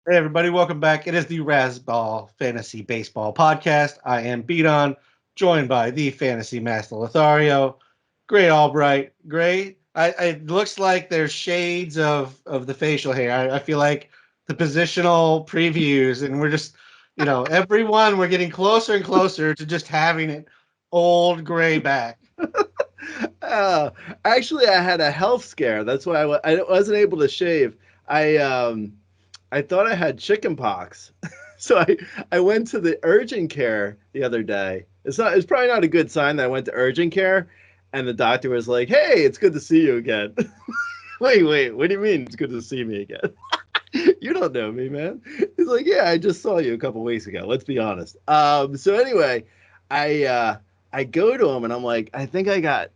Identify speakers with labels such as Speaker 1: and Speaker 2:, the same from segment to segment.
Speaker 1: Hey everybody, welcome back. It is the Razzball Fantasy Baseball Podcast. I am Beaton, joined by the Fantasy Master Lothario. Great Albright. Great. It looks like there's shades of the facial hair. I feel like the positional previews, and we're just, everyone, we're getting closer and closer to just having it old gray back.
Speaker 2: Uh, Actually, I had a health scare. That's why I wasn't able to shave. I thought I had chicken pox, so I went to the urgent care the other day. It's probably not a good sign that I went to urgent care, and the doctor was like, "Hey, it's good to see you again." Wait, what do you mean it's good to see me again? You don't know me, man. He's like, "Yeah, I just saw you a couple weeks ago. Let's be honest." So anyway, I go to him and I'm like, "I think I got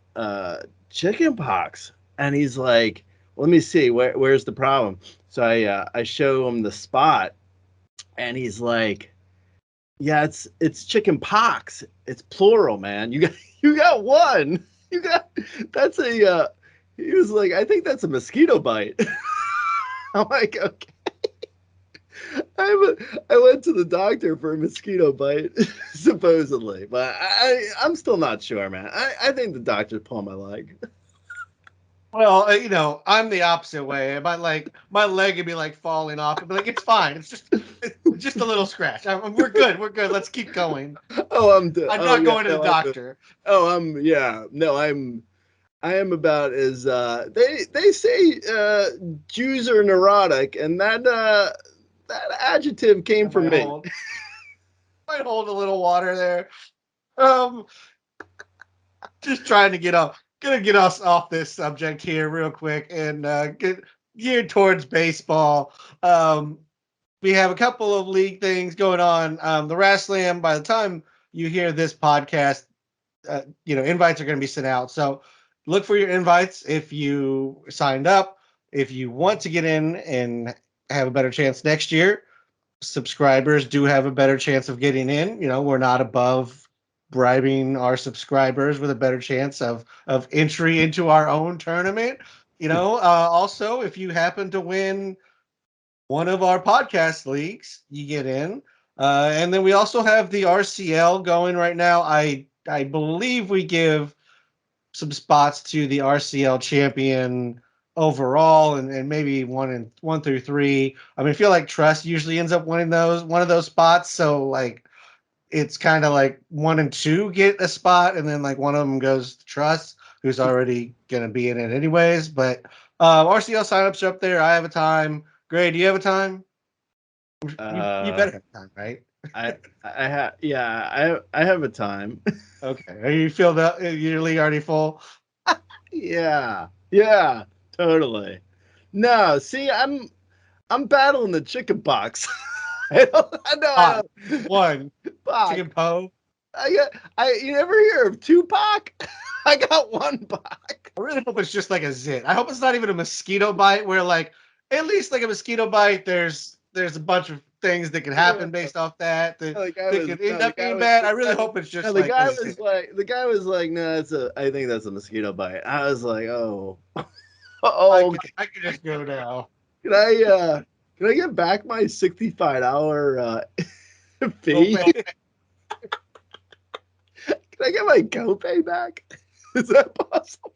Speaker 2: chicken pox," and he's like, "Let me see. Where's the problem?" So I show him the spot, and he's like, "Yeah, it's chicken pox. It's plural, man. You got one. You got that's a." He was like, "I think that's a mosquito bite." I'm like, "Okay." I went to the doctor for a mosquito bite, supposedly, but I'm still not sure, man. I think the doctor's pulling my leg.
Speaker 1: Well, I'm the opposite way. My leg would be like falling off. I'd be like, it's fine. It's just a little scratch. We're good. We're good. Let's keep going.
Speaker 2: Oh,
Speaker 1: I'm
Speaker 2: oh
Speaker 1: not
Speaker 2: yeah,
Speaker 1: going to the
Speaker 2: no,
Speaker 1: doctor.
Speaker 2: yeah, no, I am about as they say Jews are neurotic, and that adjective
Speaker 1: I
Speaker 2: came from
Speaker 1: might
Speaker 2: me.
Speaker 1: hold, might hold a little water there. Um, just trying to gonna get us off this subject here real quick and get geared towards baseball. Um, we have a couple of league things going on. The Wrestling. By the time you hear this podcast, invites are going to be sent out. So look for your invites if you signed up. If you want to get in and have a better chance next year, subscribers do have a better chance of getting in. We're not above bribing our subscribers with a better chance of entry into our own tournament. Also, if you happen to win one of our podcast leagues, you get in. And then we also have the RCL going right now. I believe we give some spots to the RCL champion overall, and maybe one through three. I mean, I feel like Trust usually ends up winning one of those spots. So like it's kind of like one and two get a spot, and then like one of them goes to Trust, who's already gonna be in it anyways. But RCL signups are up there. I have a time. Gray, do you have a time? You
Speaker 2: Uh,
Speaker 1: better have time, right?
Speaker 2: I have yeah I have a time.
Speaker 1: Okay. Are you filled up? Your league already full?
Speaker 2: Yeah, totally. No, see, I'm battling the chicken pox. I
Speaker 1: Hot.
Speaker 2: don't
Speaker 1: One.
Speaker 2: Pac.
Speaker 1: Chicken Poe.
Speaker 2: You never hear of Tupac? I got one Pac.
Speaker 1: I really hope it's just like a zit. I hope it's not even a mosquito bite where like at least like a mosquito bite, there's a bunch of things that could
Speaker 2: Yeah.
Speaker 1: happen based off that
Speaker 2: The guy
Speaker 1: that
Speaker 2: was
Speaker 1: could end
Speaker 2: no,
Speaker 1: up being bad. I really hope it's just
Speaker 2: the
Speaker 1: like a
Speaker 2: guy was
Speaker 1: zit.
Speaker 2: like no, that's a I think that's a mosquito bite. I was like, oh,
Speaker 1: I
Speaker 2: oh,
Speaker 1: could I could just go now.
Speaker 2: can I uh can I get back my $65 fee?
Speaker 1: Copay.
Speaker 2: Can I get my copay back? Is that possible?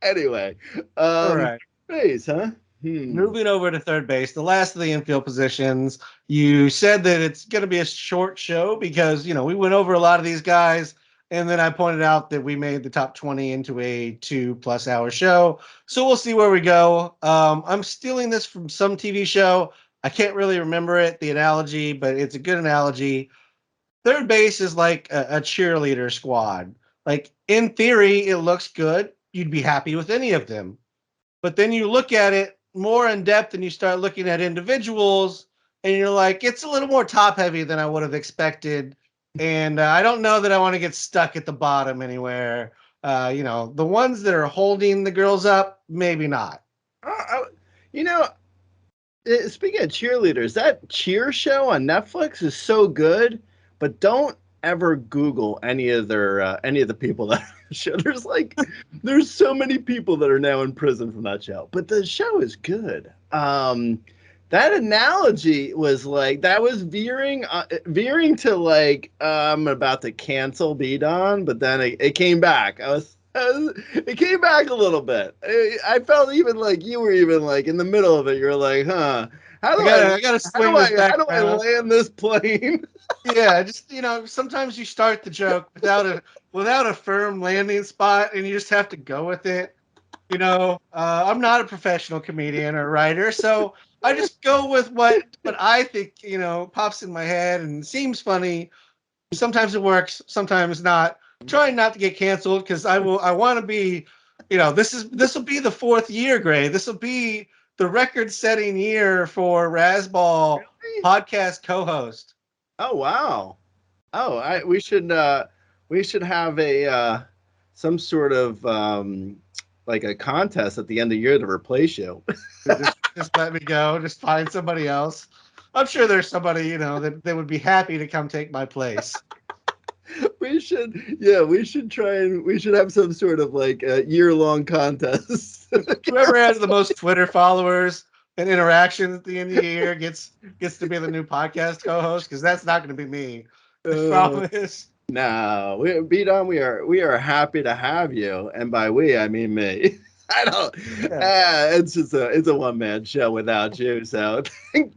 Speaker 2: Anyway,
Speaker 1: All right.
Speaker 2: base, huh? Hmm.
Speaker 1: Moving over to third base, the last of the infield positions. You said that it's going to be a short show because, we went over a lot of these guys. And then I pointed out that we made the top 20 into a 2+ hour show. So we'll see where we go. I'm stealing this from some TV show. I can't really remember it, the analogy, but it's a good analogy. Third base is like a cheerleader squad. Like, in theory, it looks good. You'd be happy with any of them. But then you look at it more in depth and you start looking at individuals and you're like, it's a little more top heavy than I would have expected. And I don't know that I want to get stuck at the bottom anywhere. The ones that are holding the girls up, maybe not.
Speaker 2: I, you know, speaking of cheerleaders, that cheer show on Netflix is so good, but don't ever Google any of the people that show. There's so many people that are now in prison from that show, but the show is good. That analogy was like that was veering to like I'm about to cancel Bidon, but then it came back. It came back a little bit. I felt even like you were even like in the middle of it. You're like, huh?
Speaker 1: I gotta swing this back
Speaker 2: How do I
Speaker 1: around.
Speaker 2: land this plane?
Speaker 1: Yeah, just sometimes you start the joke without a firm landing spot, and you just have to go with it. I'm not a professional comedian or writer, so I just go with what I think pops in my head and seems funny. Sometimes it works, sometimes not. Trying not to get canceled because I want to be, this will be the fourth year, Gray. This will be the record-setting year for Razzball
Speaker 2: Really?
Speaker 1: podcast co-host.
Speaker 2: Oh wow. Oh, we should have a some sort of like a contest at the end of the year to replace you.
Speaker 1: Just let me go. Just find somebody else. I'm sure there's somebody that would be happy to come take my place.
Speaker 2: We should try and we should have some sort of like a year-long contest.
Speaker 1: Whoever has the most Twitter followers and interactions at the end of the year gets to be the new podcast co-host because that's not going to be me. I promise.
Speaker 2: No, Beat On, we are happy to have you, and by we I mean me. I don't. It's just it's a one-man show without you. So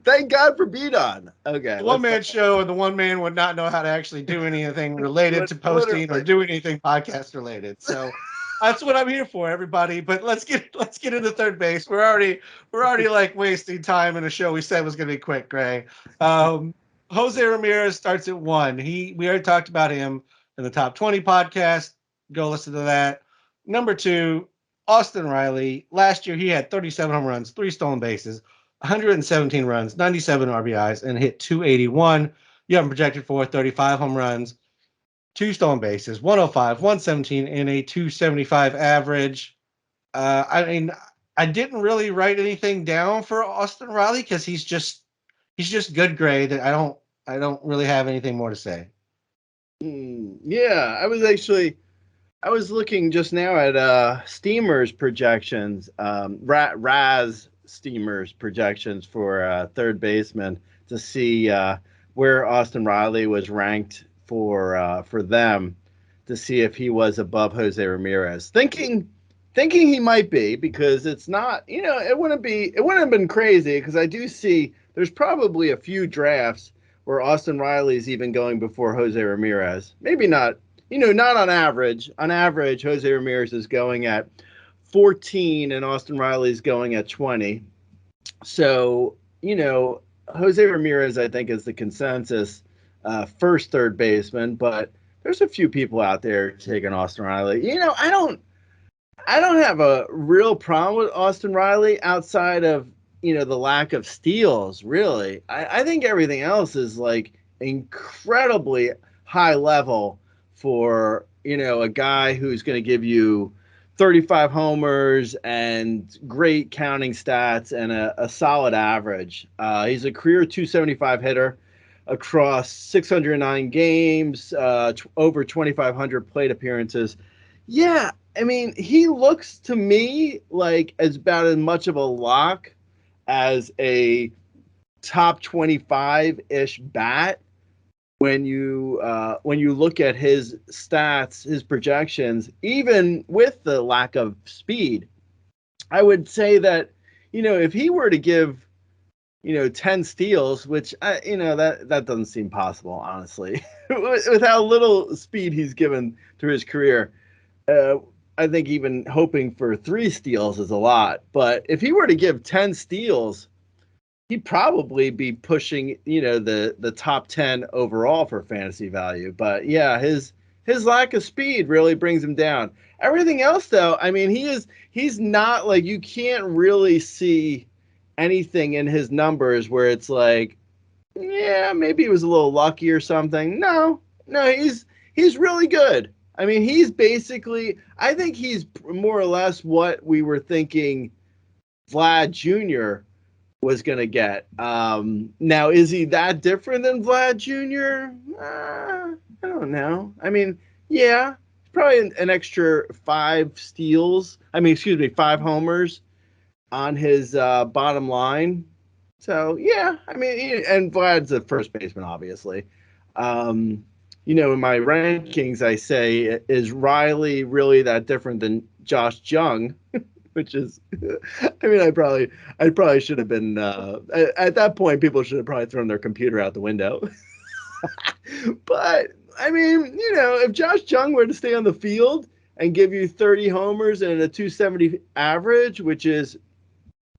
Speaker 2: thank God for Beat On. Okay,
Speaker 1: The one-man show, and the one man would not know how to actually do anything related to posting or do anything podcast related. So that's what I'm here for, everybody. But let's get into third base. We're already like wasting time in a show we said was going to be quick, Gray. Jose Ramirez starts at 1. We already talked about him in the top 20 podcast. Go listen to that. Number 2, Austin Riley. Last year he had 37 home runs, 3 stolen bases, 117 runs, 97 RBIs, and hit 281. You have him projected for 35 home runs, 2 stolen bases, 105, 117, and a 275 average. I mean, I didn't really write anything down for Austin Riley because he's just good grade. I don't really have anything more to say.
Speaker 2: Yeah, I was looking just now at Steamer's projections, Raz Steamer's projections for third baseman to see where Austin Riley was ranked for them, to see if he was above Jose Ramirez. Thinking he might be, because it's not, it wouldn't have been crazy, because I do see there's probably a few drafts where Austin Riley's even going before Jose Ramirez. Maybe not. Not on average. On average, Jose Ramirez is going at 14 and Austin Riley's going at 20. So, Jose Ramirez, I think, is the consensus first third baseman, but there's a few people out there taking Austin Riley. I don't have a real problem with Austin Riley outside of, the lack of steals, really. I think everything else is like incredibly high level for, a guy who's going to give you 35 homers and great counting stats and a solid average. He's a career 275 hitter across 609 games, over 2,500 plate appearances. Yeah, I mean, he looks to me like about as much of a lock as a top 25-ish bat. When you look at his stats, his projections, even with the lack of speed, I would say that, if he were to give, 10 steals, which that doesn't seem possible, honestly, with how little speed he's given through his career. I think even hoping for 3 steals is a lot. But if he were to give 10 steals, he'd probably be pushing, the top 10 overall for fantasy value. But yeah, his lack of speed really brings him down. Everything else, though, I mean, he's not like, you can't really see anything in his numbers where it's like, yeah, maybe he was a little lucky or something. No, he's really good. I mean, I think he's more or less what we were thinking Vlad Jr. was going to get. Now, is he that different than Vlad Jr.? I don't know. I mean, yeah, probably an extra 5 steals. 5 homers on his bottom line. So yeah, I mean, and Vlad's a first baseman, obviously. In my rankings, I say, is Riley really that different than Josh Jung? Which is, I mean, I probably should have been at that point. People should have probably thrown their computer out the window. But I mean, if Josh Jung were to stay on the field and give you 30 homers and a 270 average, which is,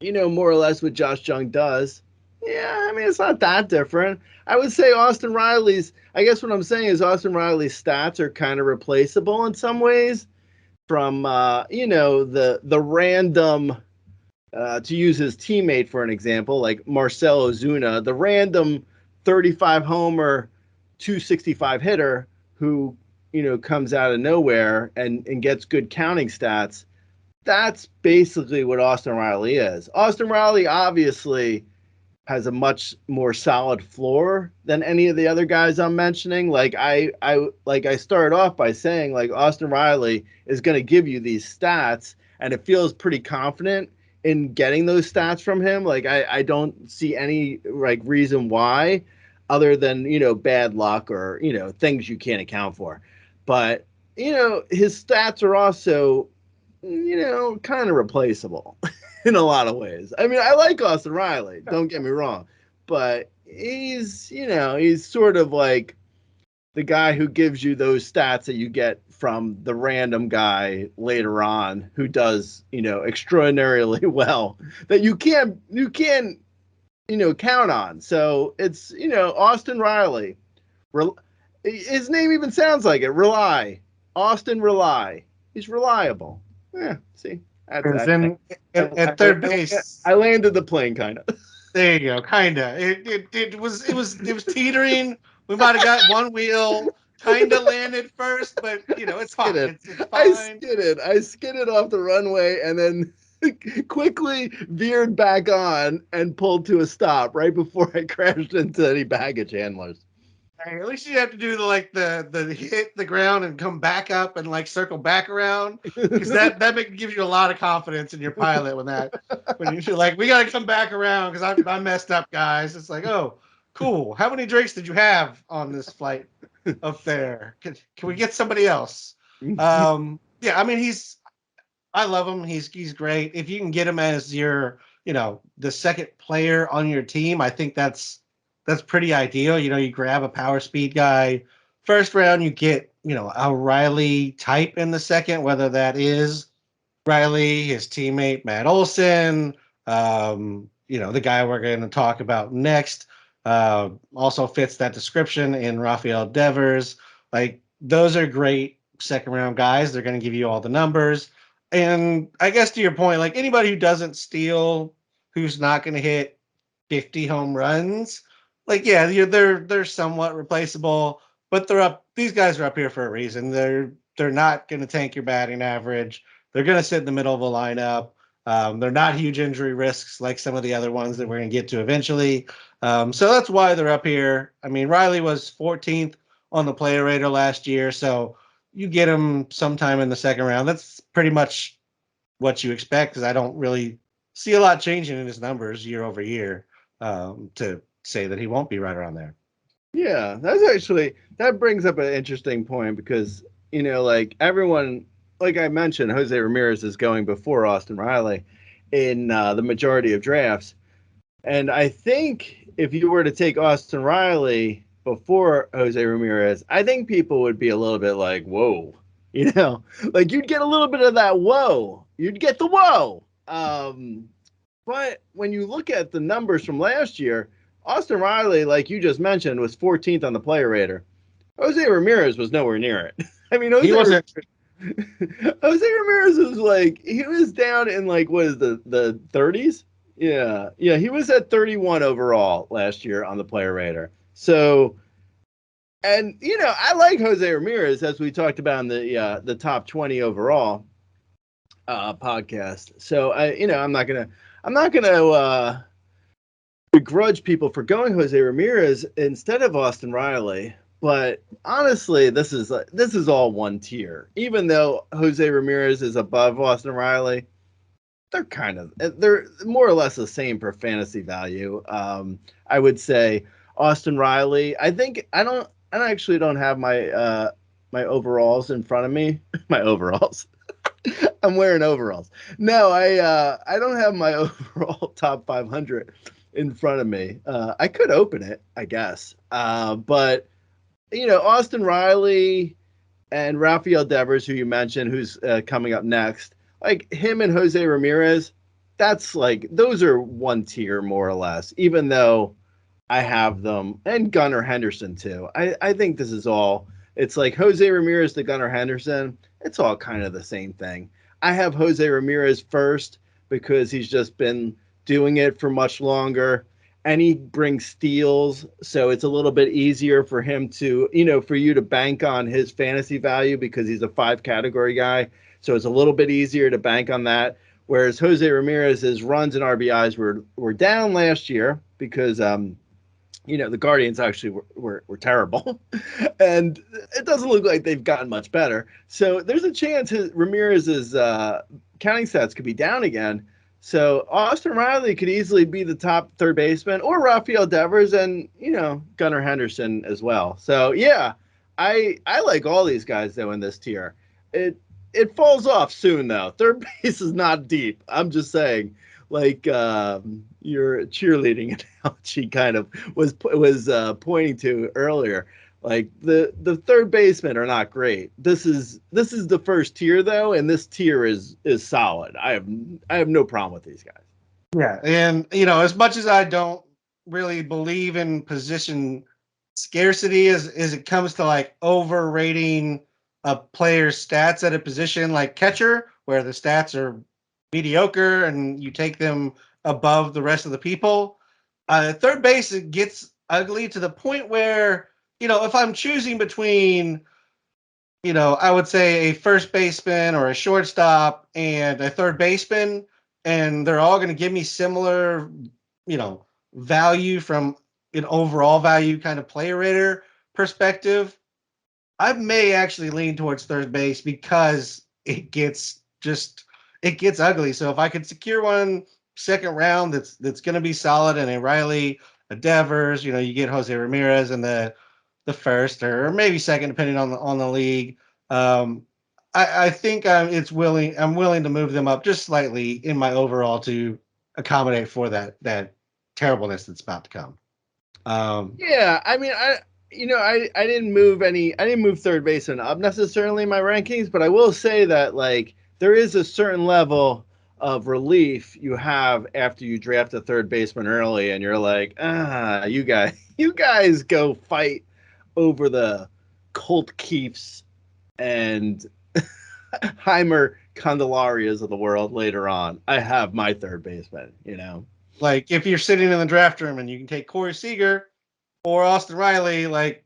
Speaker 2: more or less what Josh Jung does. Yeah, I mean, it's not that different. I would say I guess what I'm saying is Austin Riley's stats are kind of replaceable in some ways from, the random, to use his teammate for an example, like Marcell Ozuna, the random 35 homer, 265 hitter who, comes out of nowhere and gets good counting stats. That's basically what Austin Riley is. Austin Riley obviously has a much more solid floor than any of the other guys I'm mentioning. Like I started off by saying, like, Austin Riley is going to give you these stats, and it feels pretty confident in getting those stats from him. Like I don't see any like reason why, other than bad luck or things you can't account for. But his stats are also kind of replaceable in a lot of ways. I mean, I like Austin Riley, don't get me wrong, but he's sort of like the guy who gives you those stats that you get from the random guy later on who does, extraordinarily well that you can't count on. So it's, Austin Riley. His name even sounds like it. Rely. Austin Rely. He's reliable. Yeah, see.
Speaker 1: At third base.
Speaker 2: I landed the plane, kind of.
Speaker 1: There you go, kinda. It was teetering. We might have got one wheel, kinda landed first, but it's fine. It's fine.
Speaker 2: I skidded off the runway and then quickly veered back on and pulled to a stop right before I crashed into any baggage handlers.
Speaker 1: Hey, at least you have to do the hit the ground and come back up and like circle back around, because that gives you a lot of confidence in your pilot when you're like, we got to come back around because I messed up, guys. It's like, oh, cool. How many drinks did you have on this flight up there? Can we get somebody else? Yeah, I mean, I love him. He's great. If you can get him as your the second player on your team, I think that's pretty ideal. You grab a power speed guy. First round, you get, a Riley type in the second, whether that is Riley, his teammate, Matt Olson, the guy we're going to talk about next, also fits that description in Rafael Devers. Like, those are great second round guys. They're going to give you all the numbers. And I guess to your point, like, anybody who doesn't steal, who's not going to hit 50 home runs, like, yeah, they're somewhat replaceable, but these guys are up here for a reason. They're not going to tank your batting average. They're going to sit in the middle of a lineup. They're not huge injury risks like some of the other ones that we're going to get to eventually. So that's why they're up here. I mean, Riley was 14th on the player rater last year, so you get him sometime in the second round. That's pretty much what you expect, because I don't really see a lot changing in his numbers year over year to say that he won't be right around there.
Speaker 2: Yeah, that brings up an interesting point, because like everyone, like I mentioned, Jose Ramirez is going before Austin Riley in the majority of drafts, and I think if you were to take Austin Riley before Jose Ramirez, I think people would be a little bit like, whoa, like you'd get a little bit of that whoa, you'd get the whoa. But when you look at the numbers from last year, Austin Riley, like you just mentioned, was 14th on the player rater. Jose Ramirez was nowhere near it. I mean,
Speaker 1: He wasn't.
Speaker 2: Jose Ramirez was like, he was down in like, what is the 30s? Yeah. He was at 31 overall last year on the player rater. So, and I like Jose Ramirez, as we talked about in the top 20 overall podcast. So I'm not gonna begrudge people for going Jose Ramirez instead of Austin Riley, but honestly, this is all one tier. Even though Jose Ramirez is above Austin Riley, they're more or less the same for fantasy value. I would say Austin Riley. I actually don't have my overalls in front of me. My overalls. I'm wearing overalls. No, I don't have my overall top 500 in front of me. I could open it, I guess. But Austin Riley and Rafael Devers, who you mentioned, who's coming up next, like him and Jose Ramirez, that's like those are one tier more or less. Even though I have them, and Gunnar Henderson too. I think this is all. It's like Jose Ramirez to Gunnar Henderson. It's all kind of the same thing. I have Jose Ramirez first because he's just been doing it for much longer, and he brings steals, so it's a little bit easier for him to, for you to bank on his fantasy value because he's a 5 category guy. So it's a little bit easier to bank on that. Whereas Jose Ramirez's runs and RBIs were down last year because the Guardians actually were terrible, and it doesn't look like they've gotten much better. So there's a chance Ramirez's counting stats could be down again. So Austin Riley could easily be the top third baseman, or Rafael Devers, and Gunnar Henderson as well. So yeah, I like all these guys though in this tier. It falls off soon though. Third base is not deep. I'm just saying, like your cheerleading analogy kind of was pointing to earlier. Like the third basemen are not great. This is the first tier though, and this tier is solid. I have no problem with these guys.
Speaker 1: Yeah, and as much as I don't really believe in position scarcity as it comes to like overrating a player's stats at a position like catcher, where the stats are mediocre and you take them above the rest of the people. Third base, it gets ugly to the point where, if I'm choosing between, I would say a first baseman or a shortstop and a third baseman, and they're all going to give me similar, value from an overall value kind of player rater perspective, I may actually lean towards third base because it gets ugly. So if I could secure one second round that's going to be solid, and a Riley, a Devers, you get Jose Ramirez in the first or maybe second, depending on the league. I think I'm willing to move them up just slightly in my overall to accommodate for that terribleness that's about to come.
Speaker 2: Yeah, I mean, I didn't move third baseman up necessarily in my rankings, but I will say that like there is a certain level of relief you have after you draft a third baseman early, and you're like, you guys go fight over the Colt Keefs and Heimer Candelarias of the world later on. I have my third baseman,
Speaker 1: Like if you're sitting in the draft room and you can take Corey Seager or Austin Riley, like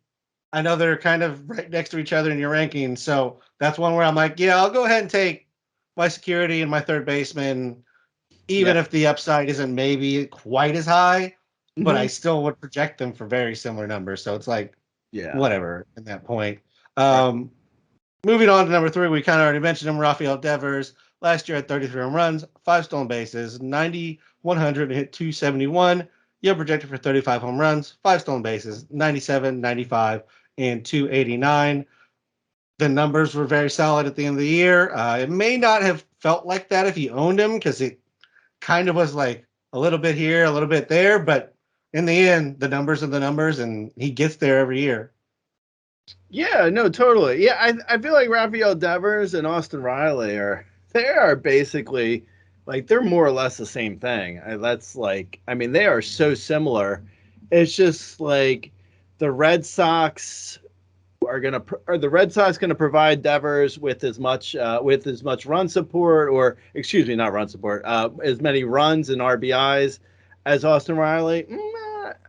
Speaker 1: I know they're kind of right next to each other in your rankings. So that's one where I'm like, yeah, I'll go ahead and take my security and my third baseman, even
Speaker 2: Yeah.
Speaker 1: if the upside isn't maybe quite as high, but I
Speaker 2: Mm-hmm.
Speaker 1: still would project them for very similar numbers. So it's like,
Speaker 2: Yeah.
Speaker 1: whatever at that point.
Speaker 2: Right.
Speaker 1: Moving on to number 3, we kind of already mentioned him, Rafael Devers. Last year had 33 home runs, 5 stolen bases, 90, 100, and hit 271. You're projected for 35 home runs, 5 stolen bases, 97, 95, and 289. The numbers were very solid at the end of the year. It may not have felt like that if you owned him because it kind of was like a little bit here, a little bit there. But in the end, the numbers are the numbers, and he gets there every year.
Speaker 2: Yeah, no, totally. Yeah, I feel like Rafael Devers and Austin Riley they are basically like they're more or less the same thing. That's like I mean they are so similar. It's just like the Red Sox are the Red Sox gonna provide Devers with as much run support, or excuse me, not run support, as many runs and RBIs as Austin Riley?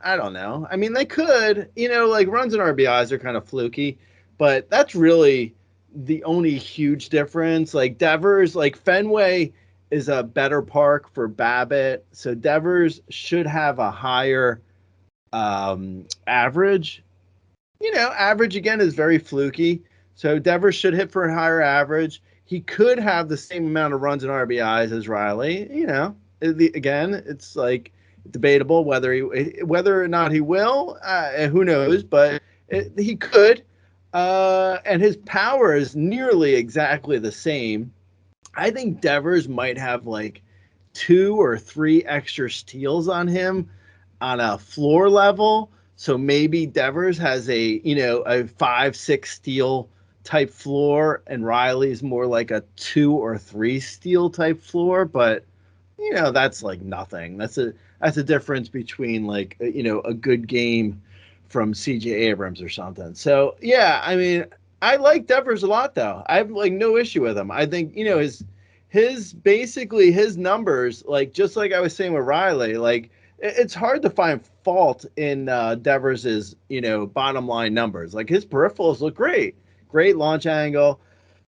Speaker 2: I don't know. I mean, they could, like runs and RBIs are kind of fluky, but that's really the only huge difference. Like Devers, like Fenway is a better park for Babbitt, so Devers should have a higher average. Average again is very fluky, so Devers should hit for a higher average. he could have the same amount of runs and RBIs as Riley. Again, it's like debatable whether or not he will. Who knows? But he could. And his power is nearly exactly the same. I think Devers might have like 2 or 3 extra steals on him on a floor level. So maybe Devers has a 5-6 steal type floor, and Riley's more like a 2 or 3 steal type floor. But that's like nothing. That's a difference between like a good game from CJ Abrams or something. So yeah, I mean, I like Devers a lot though. I have like no issue with him. I think his basically his numbers, like just like I was saying with Riley, like it's hard to find fault in Devers's bottom line numbers. Like his peripherals look great launch angle,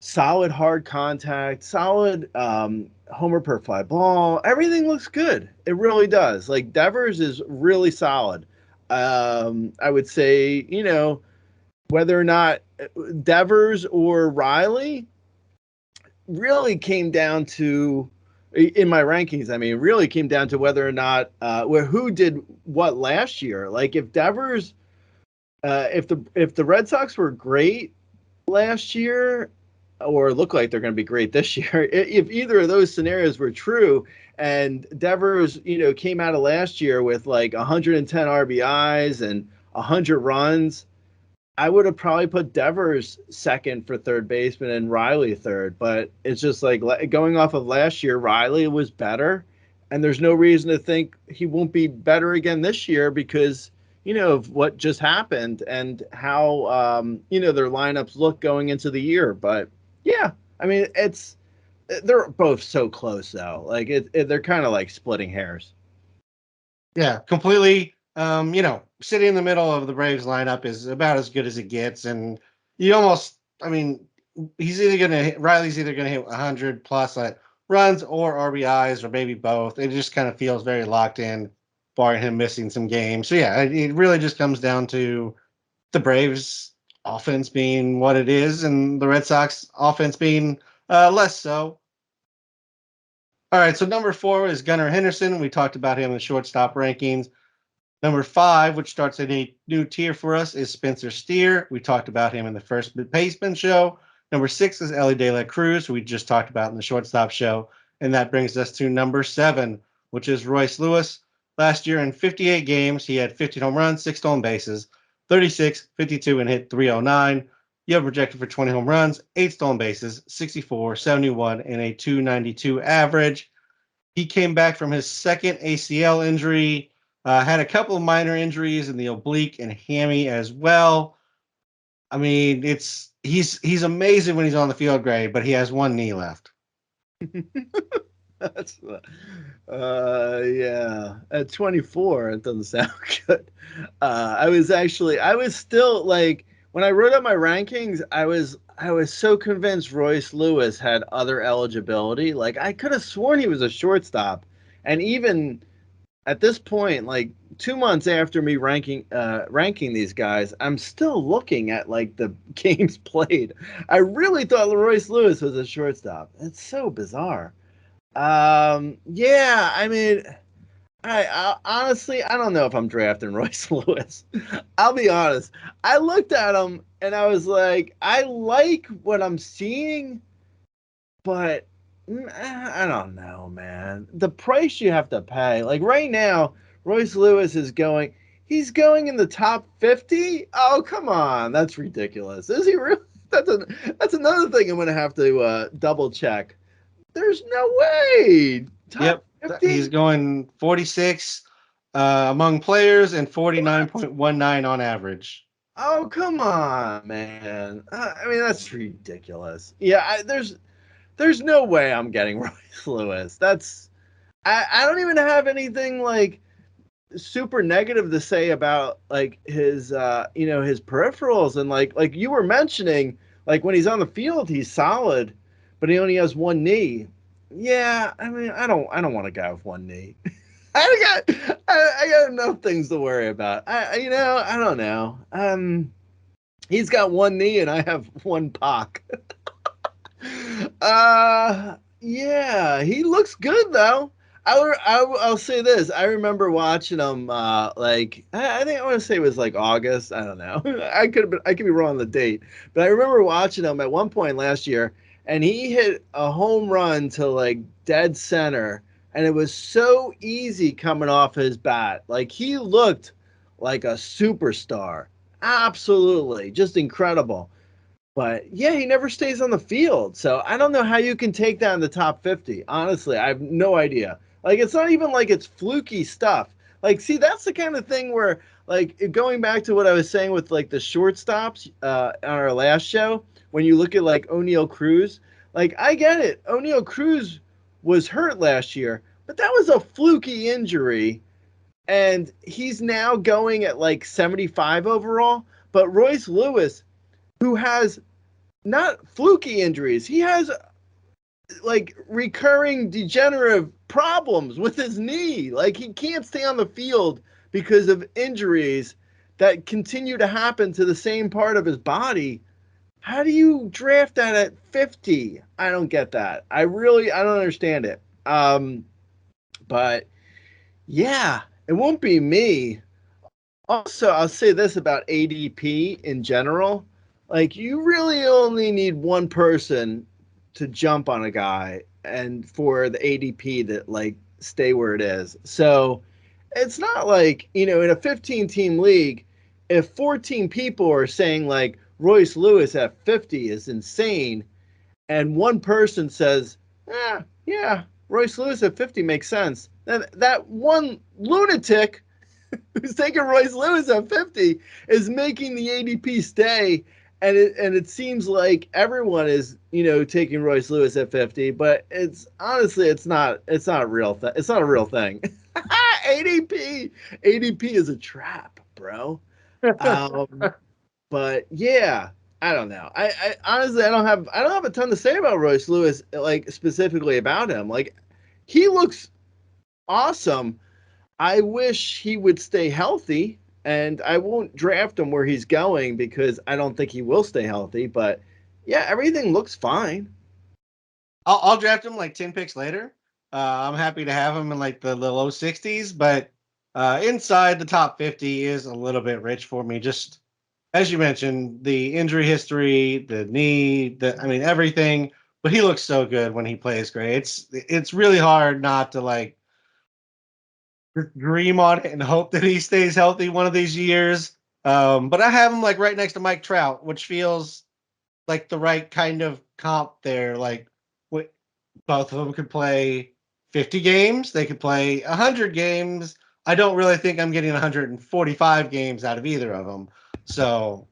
Speaker 2: solid hard contact, solid homer per fly ball. Everything looks good. It really does. Like Devers is really solid. I would say, whether or not Devers or Riley really came down to, in my rankings, I mean, really came down to whether or not who did what last year. Like if Devers, if the Red Sox were great last year, or look like they're going to be great this year, if either of those scenarios were true, and Devers, came out of last year with like 110 RBIs and 100 runs, I would have probably put Devers second for third baseman and Riley third. But it's just like going off of last year, Riley was better, and there's no reason to think he won't be better again this year because of what just happened and how their lineups look going into the year. But yeah, I mean, they're both so close though. Like they're kind of like splitting hairs.
Speaker 1: Yeah, completely. Sitting in the middle of the Braves lineup is about as good as it gets, and you almost, I mean, Riley's either gonna hit 100 plus runs or RBIs or maybe both. It just kind of feels very locked in, barring him missing some games. So yeah, it really just comes down to the Braves offense being what it is, and the Red Sox offense being less so. All right, so number 4 is Gunnar Henderson. We talked about him in the shortstop rankings. Number 5, which starts a new tier for us, is Spencer Steer. We talked about him in the first baseman show. Number 6 is Elly De La Cruz, who we just talked about in the shortstop show. And that brings us to number 7, which is Royce Lewis. Last year in 58 games, he had 15 home runs, 6 stolen bases, 36, 52, and hit 309. You have projected for 20 home runs, 8 stolen bases, 64, 71, and a 292 average. He came back from his second ACL injury. Had a couple of minor injuries in the oblique and hammy as well. I mean, he's amazing when he's on the field, Greg, but he has one knee left.
Speaker 2: That's yeah. At 24, it doesn't sound good. I was still like when I wrote up my rankings, I was so convinced Royce Lewis had other eligibility. Like I could have sworn he was a shortstop, and even at this point, like 2 months after me ranking these guys, I'm still looking at like the games played. I really thought Royce Lewis was a shortstop. It's so bizarre. Yeah, I mean, I honestly, I don't know if I'm drafting Royce Lewis. I'll be honest. I looked at him and I was like, I like what I'm seeing, but I don't know, man. The price you have to pay. Like right now, Royce Lewis he's going in the top 50? Oh, come on. That's ridiculous. Is he really? That's another thing I'm going to have to double check. There's no way.
Speaker 1: Top 50? He's going 46 among players and 49.19 on average.
Speaker 2: Oh, come on, man. I mean, that's ridiculous. Yeah, there's no way I'm getting Royce Lewis. I don't even have anything like super negative to say about like his his peripherals, and like you were mentioning, like when he's on the field he's solid, but he only has one knee. Yeah, I mean, I don't want a guy with one knee. I got enough things to worry about. I don't know. He's got one knee and I have one POC. Yeah, he looks good though. I'll say this. I remember watching him. I think I want to say it was like August. I don't know. I could be wrong on the date, but I remember watching him at one point last year, and he hit a home run to like dead center, and it was so easy coming off his bat. Like he looked like a superstar. Absolutely, just incredible. But yeah, he never stays on the field. So I don't know how you can take that in the top 50. Honestly, I have no idea. Like, it's not even like it's fluky stuff. Like, see, that's the kind of thing where, like, going back to what I was saying with, like, the shortstops on our last show, when you look at, like, O'Neal Cruz, like, I get it. O'Neal Cruz was hurt last year, but that was a fluky injury. And he's now going at, like, 75 overall. But Royce Lewis, who has not fluky injuries. He has like recurring degenerative problems with his knee. Like he can't stay on the field because of injuries that continue to happen to the same part of his body. How do you draft that at 50? I don't get that. I don't understand it. But yeah, it won't be me. Also, I'll say this about ADP in general. Like, you really only need one person to jump on a guy and for the ADP to, like, stay where it is. So it's not like, in a 15 team league, if 14 people are saying, like, Royce Lewis at 50 is insane, and one person says, yeah, Royce Lewis at 50 makes sense, then that one lunatic who's taking Royce Lewis at 50 is making the ADP stay. And it seems like everyone is, taking Royce Lewis at 50, but it's honestly, it's not a real thing. It's not a real thing. ADP is a trap, bro. But yeah, I don't know. I honestly, I don't have a ton to say about Royce Lewis, like specifically about him. Like he looks awesome. I wish he would stay healthy, and I won't draft him where he's going because I don't think he will stay healthy. But yeah, everything looks fine.
Speaker 1: I'll draft him like 10 picks later. I'm happy to have him in like the low 60s, but inside the top 50 is a little bit rich for me. Just as you mentioned, the injury history, the knee, I mean everything. But he looks so good when he plays great. It's really hard not to like dream on it and hope that he stays healthy one of these years. But I have him like right next to Mike Trout, which feels like the right kind of comp there. Like both of them could play 50 games. They could play 100 games. I don't really think I'm getting 145 games out of either of them. So,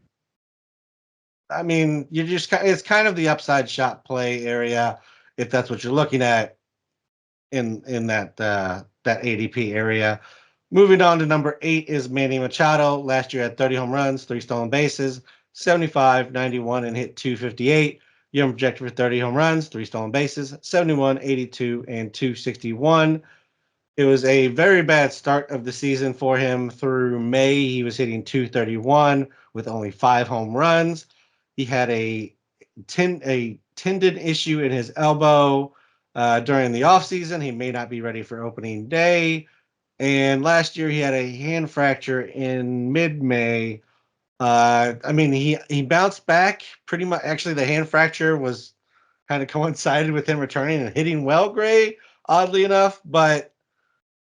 Speaker 1: I mean, it's kind of the upside shot play area if that's what you're looking at in that ADP area. Moving on to number 8 is Manny Machado. Last year had 30 home runs, 3 stolen bases, 75, 91, and hit 258. Young projected for 30 home runs, 3 stolen bases, 71, 82, and 261. It was a very bad start of the season for him. Through May, he was hitting 231 with only 5 home runs. He had a tendon issue in his elbow during the offseason. He may not be ready for opening day. And last year, he had a hand fracture in mid-May. I mean, he bounced back pretty much. Actually, the hand fracture was kind of coincided with him returning and hitting well, Gray, oddly enough. But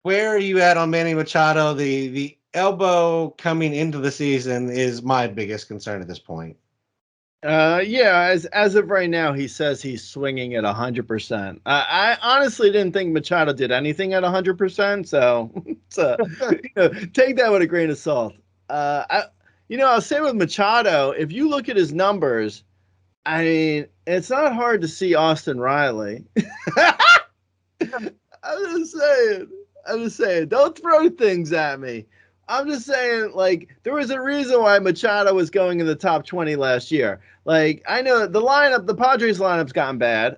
Speaker 1: where are you at on Manny Machado? The elbow coming into the season is my biggest concern at this point.
Speaker 2: Yeah, as of right now, he says he's swinging at 100%. I honestly didn't think Machado did anything at 100%, so take that with a grain of salt. I'll say with Machado, if you look at his numbers, I mean, it's not hard to see Austin Riley. I'm just saying. Don't throw things at me. I'm just saying, like, there was a reason why Machado was going in the top 20 last year. Like, I know the Padres lineup's gotten bad.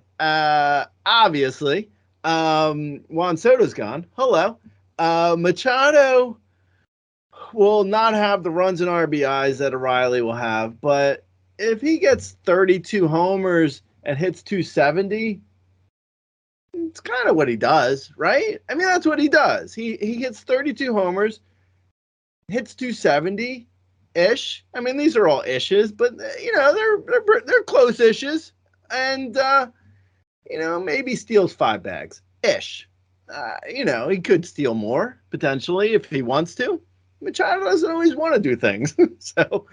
Speaker 2: Obviously. Juan Soto's gone. Hello. Machado will not have the runs and RBIs that O'Reilly will have, but if he gets 32 homers and hits 270, it's kind of what he does, right? I mean, that's what he does. He hits 32 homers, hits 270 ish. I mean, these are all ishes, but they're close ishes, and maybe steals 5 bags ish. He could steal more potentially if he wants to. Machado doesn't always want to do things. So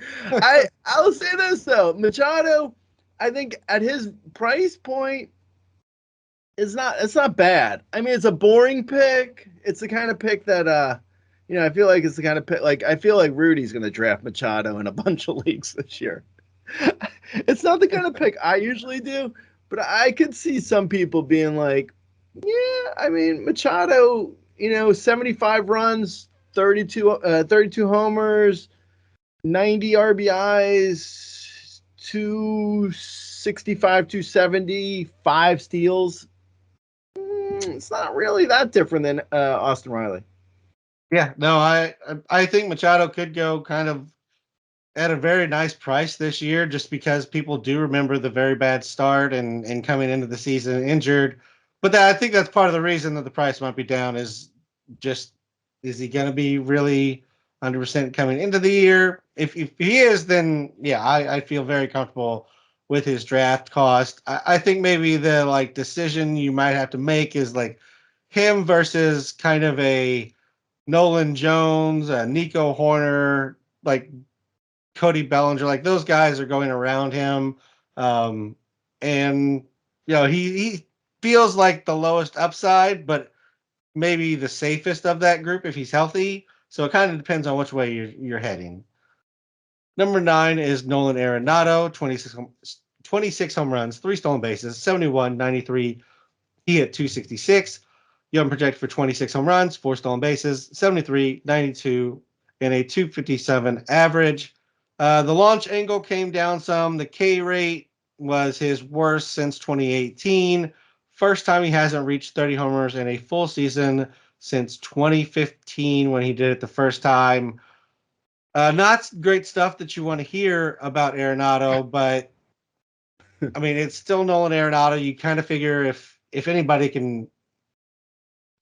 Speaker 2: I'll say this though. Machado, I think at his price point, it's not bad. I mean, it's a boring pick. It's the kind of pick that I feel like it's the kind of pick, like I feel like Rudy's gonna draft Machado in a bunch of leagues this year. It's not the kind of pick I usually do, but I could see some people being like, yeah, I mean, Machado, 75 runs, 32 homers, 90 RBIs, 265, 270, 5 steals. It's not really that different than Austin Riley.
Speaker 1: Yeah, no, I think Machado could go kind of at a very nice price this year, just because people do remember the very bad start and coming into the season injured. But I think that's part of the reason that the price might be down is just, is he going to be really 100% coming into the year? If he is, then yeah, I feel very comfortable with his draft cost. I think maybe the decision you might have to make is like him versus kind of a Nolan Jones, Nico Horner, like Cody Bellinger, like those guys are going around him. And he feels like the lowest upside, but maybe the safest of that group if he's healthy. So it kind of depends on which way you're heading. Number 9 is Nolan Arenado, 26 home runs, 3 stolen bases, 71, 93. He hit 266. Young projected for 26 home runs, 4 stolen bases, 73, 92, and a 257 average. The launch angle came down some. The K rate was his worst since 2018. First time he hasn't reached 30 homers in a full season since 2015 when he did it the first time. Not great stuff that you want to hear about Arenado, but I mean, it's still Nolan Arenado. You kind of figure if anybody can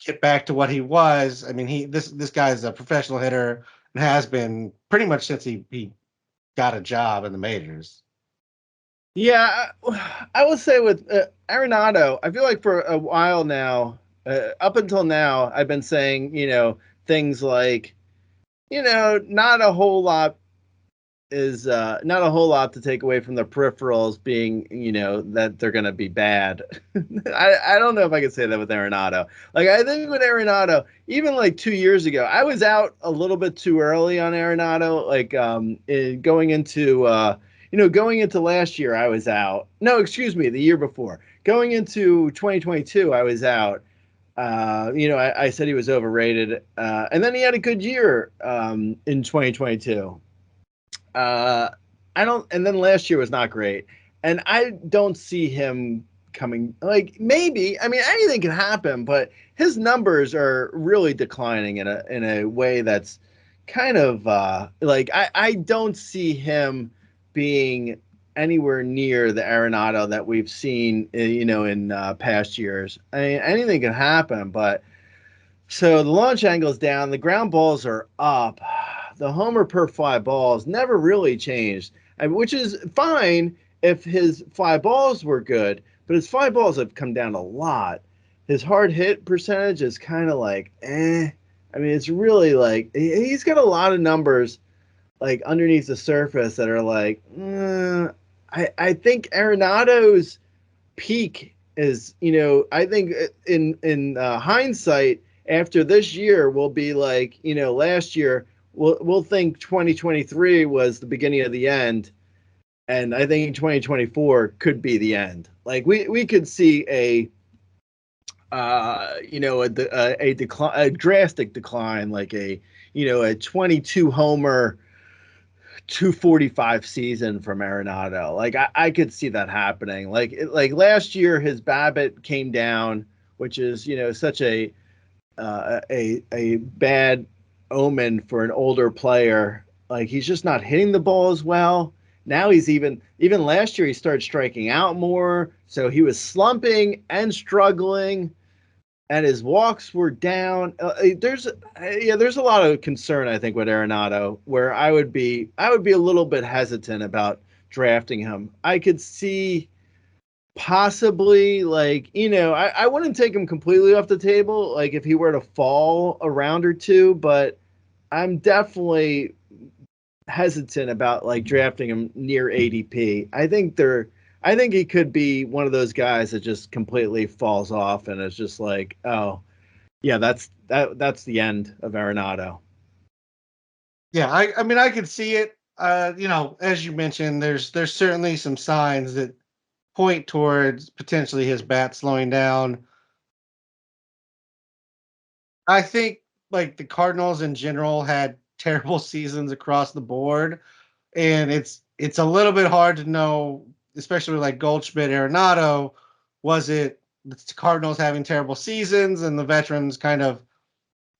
Speaker 1: get back to what he was, I mean, this guy is a professional hitter and has been pretty much since he got a job in the majors.
Speaker 2: Yeah, I will say with Arenado, I feel like for a while now, up until now, I've been saying, things like, not a whole lot to take away from the peripherals being, that they're going to be bad. I don't know if I could say that with Arenado. Like, I think with Arenado, even like 2 years ago, I was out a little bit too early on Arenado. Like, going into last year, I was out. No, excuse me, the year before. Going into 2022, I was out. I said he was overrated. And then he had a good year in 2022. And then last year was not great. And I don't see him coming, like, maybe, I mean, anything can happen, but his numbers are really declining in a way that's kind of I don't see him being anywhere near the Arenado that we've seen, in past years. I mean, anything can happen, but so the launch angle is down, the ground balls are up, the homer per fly balls never really changed, which is fine if his fly balls were good, but his fly balls have come down a lot. His hard hit percentage is kind of like, eh. I mean, it's really like, he's got a lot of numbers like underneath the surface that are like, I think Arenado's peak is, I think in hindsight, after this year, we'll be like, last year, we'll think 2023 was the beginning of the end, and I think 2024 could be the end. Like we could see a decline, a drastic decline, like a 22 homer, 245 season from Arenado. Like I could see that happening. Like last year, his BABIP came down, which is such a bad omen for an older player. Like he's just not hitting the ball as well. Now he's even last year he started striking out more, so he was slumping and struggling, and his walks were down. There's a lot of concern, I think, with Arenado, where I would be a little bit hesitant about drafting him. I could see possibly, like, I wouldn't take him completely off the table, like if he were to fall a round or two, but I'm definitely hesitant about like drafting him near ADP. I think he could be one of those guys that just completely falls off and is just like, oh, yeah, that's the end of Arenado.
Speaker 1: Yeah, I mean I could see it. As you mentioned, there's certainly some signs that point towards potentially his bat slowing down. I think like the Cardinals in general had terrible seasons across the board, and it's a little bit hard to know, especially with like Goldschmidt, Arenado. Was it the Cardinals having terrible seasons and the veterans kind of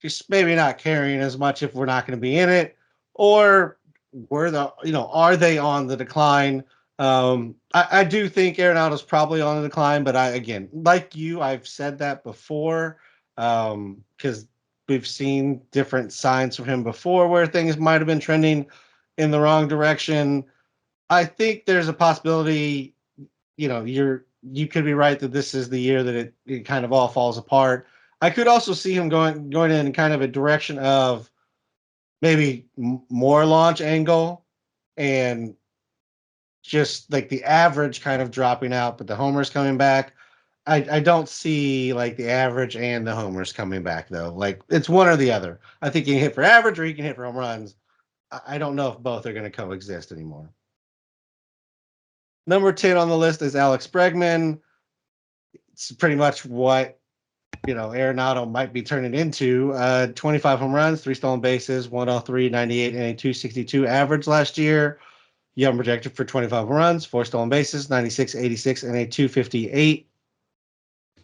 Speaker 1: just maybe not caring as much if we're not going to be in it, or are they on the decline? I do think Arenado's probably on the decline, but again, like you, I've said that before, because we've seen different signs from him before where things might have been trending in the wrong direction. I think there's a possibility, you could be right that this is the year that it kind of all falls apart. I could also see him going in kind of a direction of maybe more launch angle and just like the average kind of dropping out, but the homers coming back. I don't see like the average and the homers coming back though. Like it's one or the other. I think he can hit for average or he can hit for home runs. I don't know if both are going to coexist anymore. Number 10 on the list is Alex Bregman. It's pretty much what Arenado might be turning into. 25 home runs, 3 stolen bases, 103, 98, and a 262 average last year. Young projected for 25 home runs, 4 stolen bases, 96, 86, and a 258.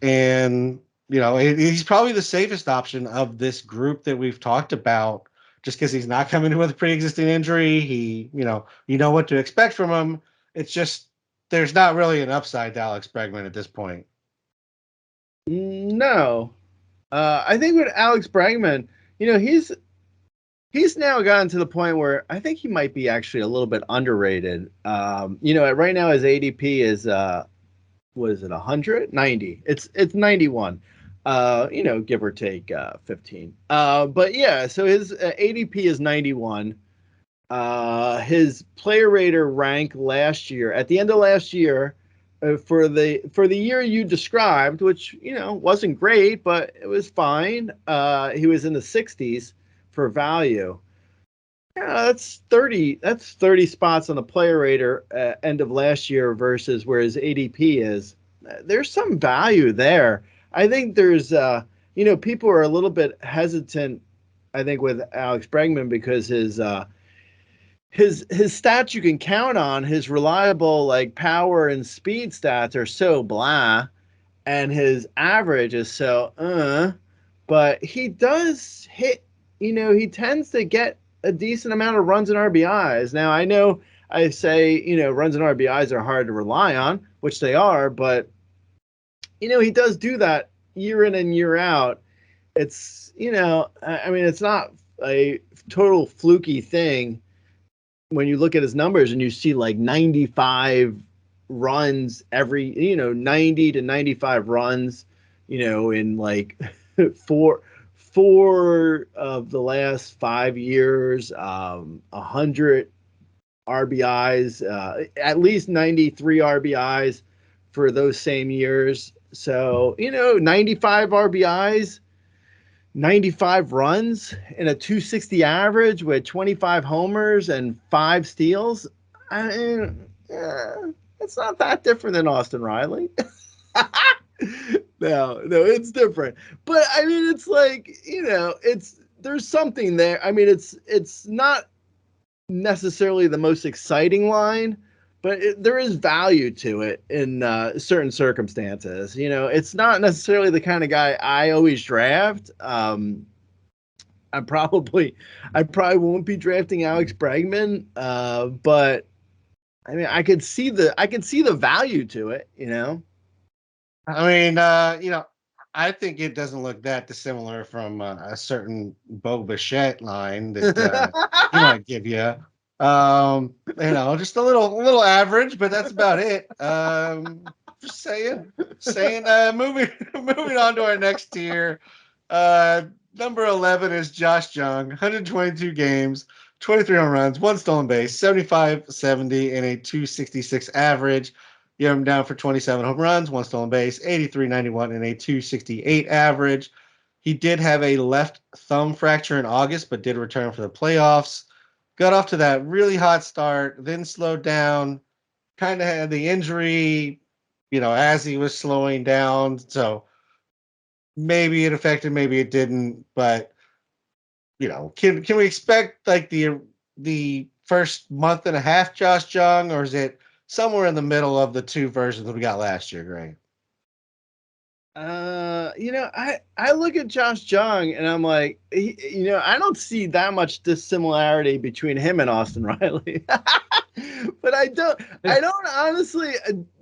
Speaker 1: And, he's probably the safest option of this group that we've talked about, just because he's not coming in with a pre-existing injury. He, you know what to expect from him. It's just there's not really an upside to Alex Bregman at this point.
Speaker 2: No. I think with Alex Bregman, he's now gotten to the point where I think he might be actually a little bit underrated. Right now his ADP is was it 190? It's 91. Give or take 15. But yeah, so his ADP is 91. His player rater rank last year, at the end of last year, for the year you described, which wasn't great, but it was fine. He was in the 60s for value. Yeah, that's 30. That's 30 spots on the player rater end of last year versus where his ADP is. There's some value there. I think there's people are a little bit hesitant. I think with Alex Bregman because his stats you can count on, his reliable like power and speed stats are so blah, and his average is so but he does hit. He tends to get a decent amount of runs and RBIs. Now I know I say runs and RBIs are hard to rely on, which they are, but he does do that year in and year out. It's it's not a total fluky thing when you look at his numbers and you see like 95 runs every 90 to 95 runs in like four of the last 5 years, 100 RBIs, at least 93 RBIs for those same years. So 95 RBIs, 95 runs, and a 260 average with 25 homers and 5 steals. I mean, it's not that different than Austin Riley. No, it's different. But I mean, it's like, there's something there. I mean, it's not necessarily the most exciting line, but there is value to it in certain circumstances. It's not necessarily the kind of guy I always draft. I probably won't be drafting Alex Bregman, but I mean, I could see the value to it, you know.
Speaker 1: I mean, I think it doesn't look that dissimilar from a certain Bo Bichette line that he might give you. Just a little average, but that's about it. Just saying. Moving moving on to our next tier. Number 11 is Josh Jung, 122 games, 23 home runs, one stolen base, 75-70, and a 266 average. You have him down for 27 home runs, one stolen base, 83-91, and a 268 average. He did have a left thumb fracture in August, but did return for the playoffs. Got off to that really hot start, then slowed down, kind of had the injury, as he was slowing down. So maybe it affected, maybe it didn't. But, can we expect like the first month and a half Josh Jung, or is it somewhere in the middle of the two versions that we got last year, Greg?
Speaker 2: I look at Josh Jung and I'm like, I don't see that much dissimilarity between him and Austin Riley. But I don't honestly.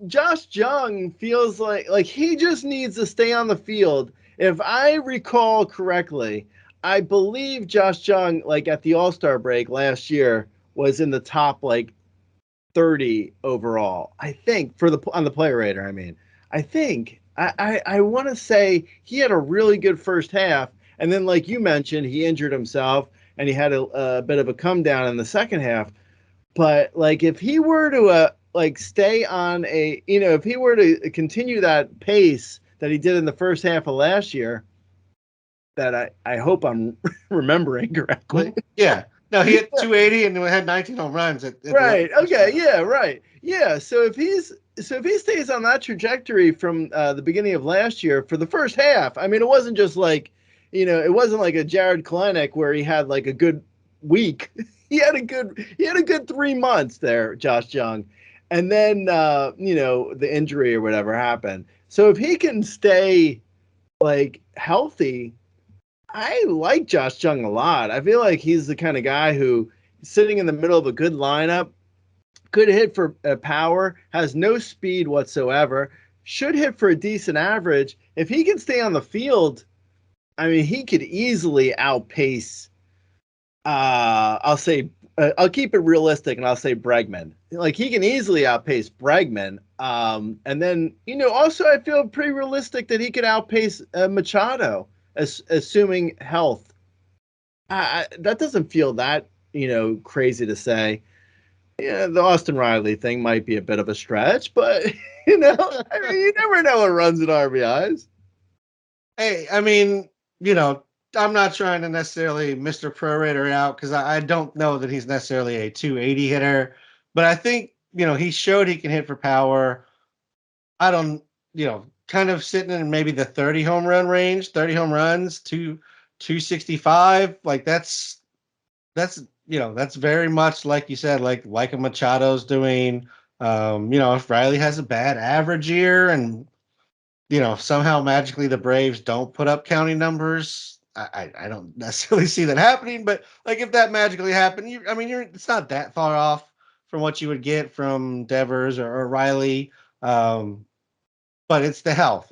Speaker 2: Josh Jung feels like he just needs to stay on the field. If I recall correctly, I believe Josh Jung, like at the All-Star break last year, was in the top like 30 overall. I think on the player rater. I mean, I think I want to say he had a really good first half, and then like you mentioned, he injured himself and he had a bit of a come down in the second half. But like if he were to stay on if he were to continue that pace that he did in the first half of last year, that I hope I'm remembering correctly.
Speaker 1: Yeah. No, he hit 280 and had 19 home runs at
Speaker 2: right. Okay. Yeah. Right. Yeah. So if he stays on that trajectory from the beginning of last year for the first half, I mean, it wasn't just like, it wasn't like a Jared Kalenic where he had like a good week. He had a good 3 months there, Josh Jung, and then the injury or whatever happened. So if he can stay like healthy, I like Josh Jung a lot. I feel like he's the kind of guy who, sitting in the middle of a good lineup, could hit for power, has no speed whatsoever, should hit for a decent average. If he can stay on the field, I mean, he could easily outpace. I'll say I'll keep it realistic, and I'll say Bregman. Like he can easily outpace Bregman. And then also I feel pretty realistic that he could outpace Machado, assuming health. That doesn't feel that crazy to say. Yeah, the Austin Riley thing might be a bit of a stretch, but I mean, you never know what runs in RBIs.
Speaker 1: Hey, I mean, I'm not trying to necessarily Mr. Prorater out because I don't know that he's necessarily a 280 hitter, but I think, he showed he can hit for power. I don't, kind of sitting in maybe the 30 home run range, 30 home runs to 265. Like that's very much like you said, like a Machado's doing. If Riley has a bad average year and somehow magically the Braves don't put up counting numbers, I don't necessarily see that happening. But like if that magically happened, it's not that far off from what you would get from Devers or Riley. But it's the health,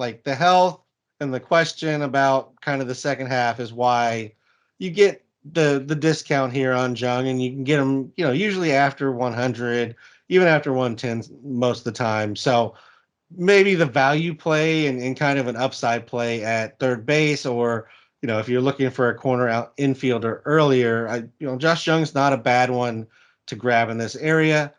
Speaker 1: and the question about kind of the second half is why you get the discount here on Jung, and you can get him, usually after 100, even after 110 most of the time. So maybe the value play and kind of an upside play at third base, or if you're looking for a corner out infielder earlier, Josh Jung's not a bad one to grab in this area.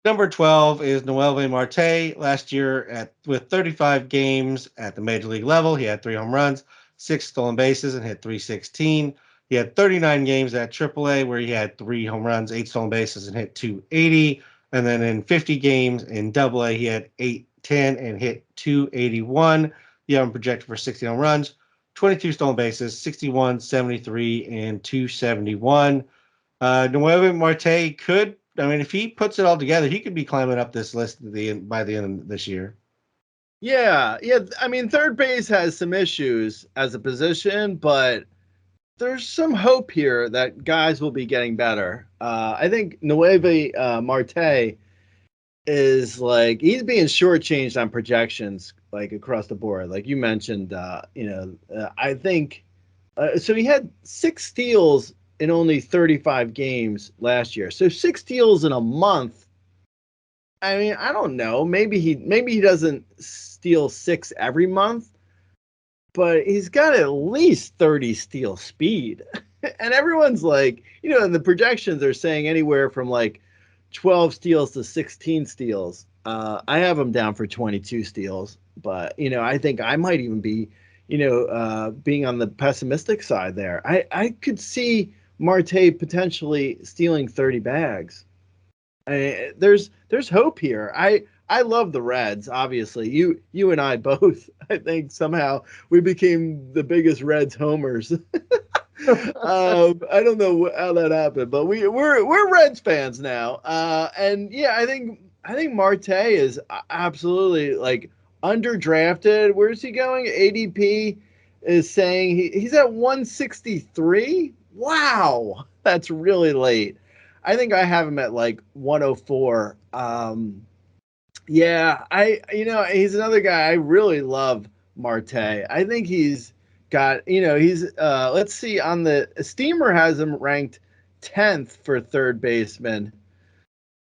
Speaker 1: Number 12 is Noelvi Marte. Last year, with 35 games at the major league level, he had 3 home runs, 6 stolen bases, and hit 316. He had 39 games at AAA where he had 3 home runs, 8 stolen bases, and hit 280. And then in 50 games in AA, he had 810 and hit 281. You have him projected for 60 home runs, 22 stolen bases, 61, 73, and 271. Noelvi Marte could, if he puts it all together, he could be climbing up this list by the end of this year.
Speaker 2: Yeah. I mean, third base has some issues as a position, but there's some hope here that guys will be getting better. I think Noelvi Marte is like he's being shortchanged on projections, like across the board. Like you mentioned, I think so. He had 6 steals in only 35 games last year. So 6 steals in a month. I mean, I don't know. Maybe he doesn't steal 6 every month, but he's got at least 30 steal speed. And everyone's like, and the projections are saying anywhere from like 12 steals to 16 steals. I have him down for 22 steals, but I think I might even be, being on the pessimistic side there. I could see Marte potentially stealing 30 bags. There's hope here. I love the Reds. Obviously, you and I both. I think somehow we became the biggest Reds homers. I don't know how that happened, but we're Reds fans now. And yeah, I think Marte is absolutely like underdrafted. Where's he going? ADP is saying he's at 163. Wow, that's really late. I think I have him at like 104. Yeah, he's another guy I really love, Marte. I think he's got, he's let's see, on the Steamer has him ranked 10th for third baseman.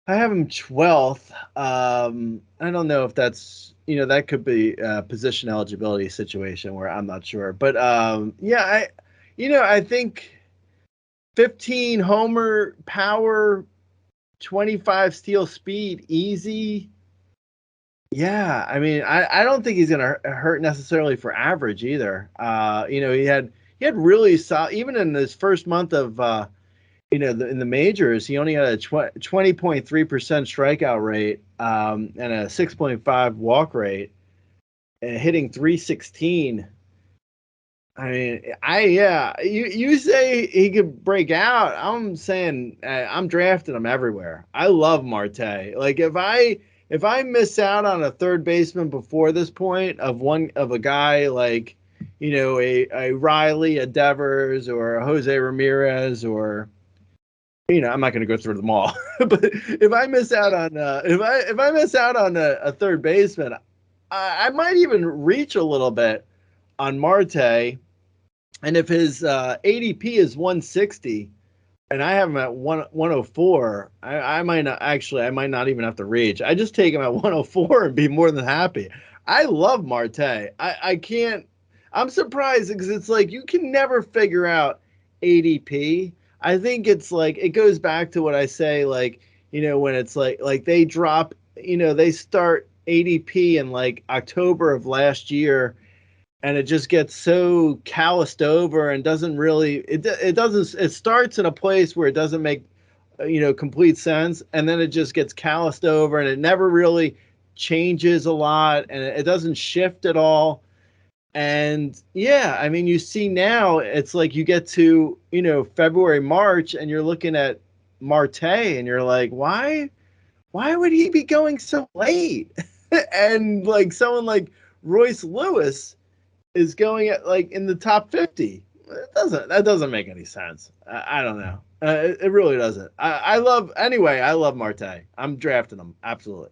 Speaker 2: I have him 12th. I don't know if that's, that could be a position eligibility situation where I'm not sure. But yeah, I think 15 homer power, 25 steal speed, easy. Yeah, I mean, I don't think he's gonna hurt necessarily for average either. He had really solid, even in his first month of in the majors, he only had a 20.3% strikeout rate, and a 6.5 walk rate, and hitting 316. I mean, you say he could break out. I'm saying I'm drafting him everywhere. I love Marte. Like if I miss out on a third baseman before this point of a guy like a Riley, a Devers, or a Jose Ramirez, or I'm not going to go through them all. But if I miss out on if I miss out on a third baseman, I might even reach a little bit on Marte. And if his ADP is 160 and I have him at 104, I might not even have to reach. I just take him at 104 and be more than happy. I love Marte. I can't. I'm surprised because it's like you can never figure out ADP. I think it's like it goes back to what I say, like when it's like they drop, they start ADP in like October of last year, and it just gets so calloused over and doesn't really it starts in a place where it doesn't make complete sense, and then it just gets calloused over and it never really changes a lot and it doesn't shift at all. And yeah, I mean, you see now it's like you get to February, March, and you're looking at Marte and you're like, why would he be going so late? And like someone like Royce Lewis is going at like in the top 50. That doesn't make any sense. I don't know. It really doesn't. I love Marte. I'm drafting him. Absolutely.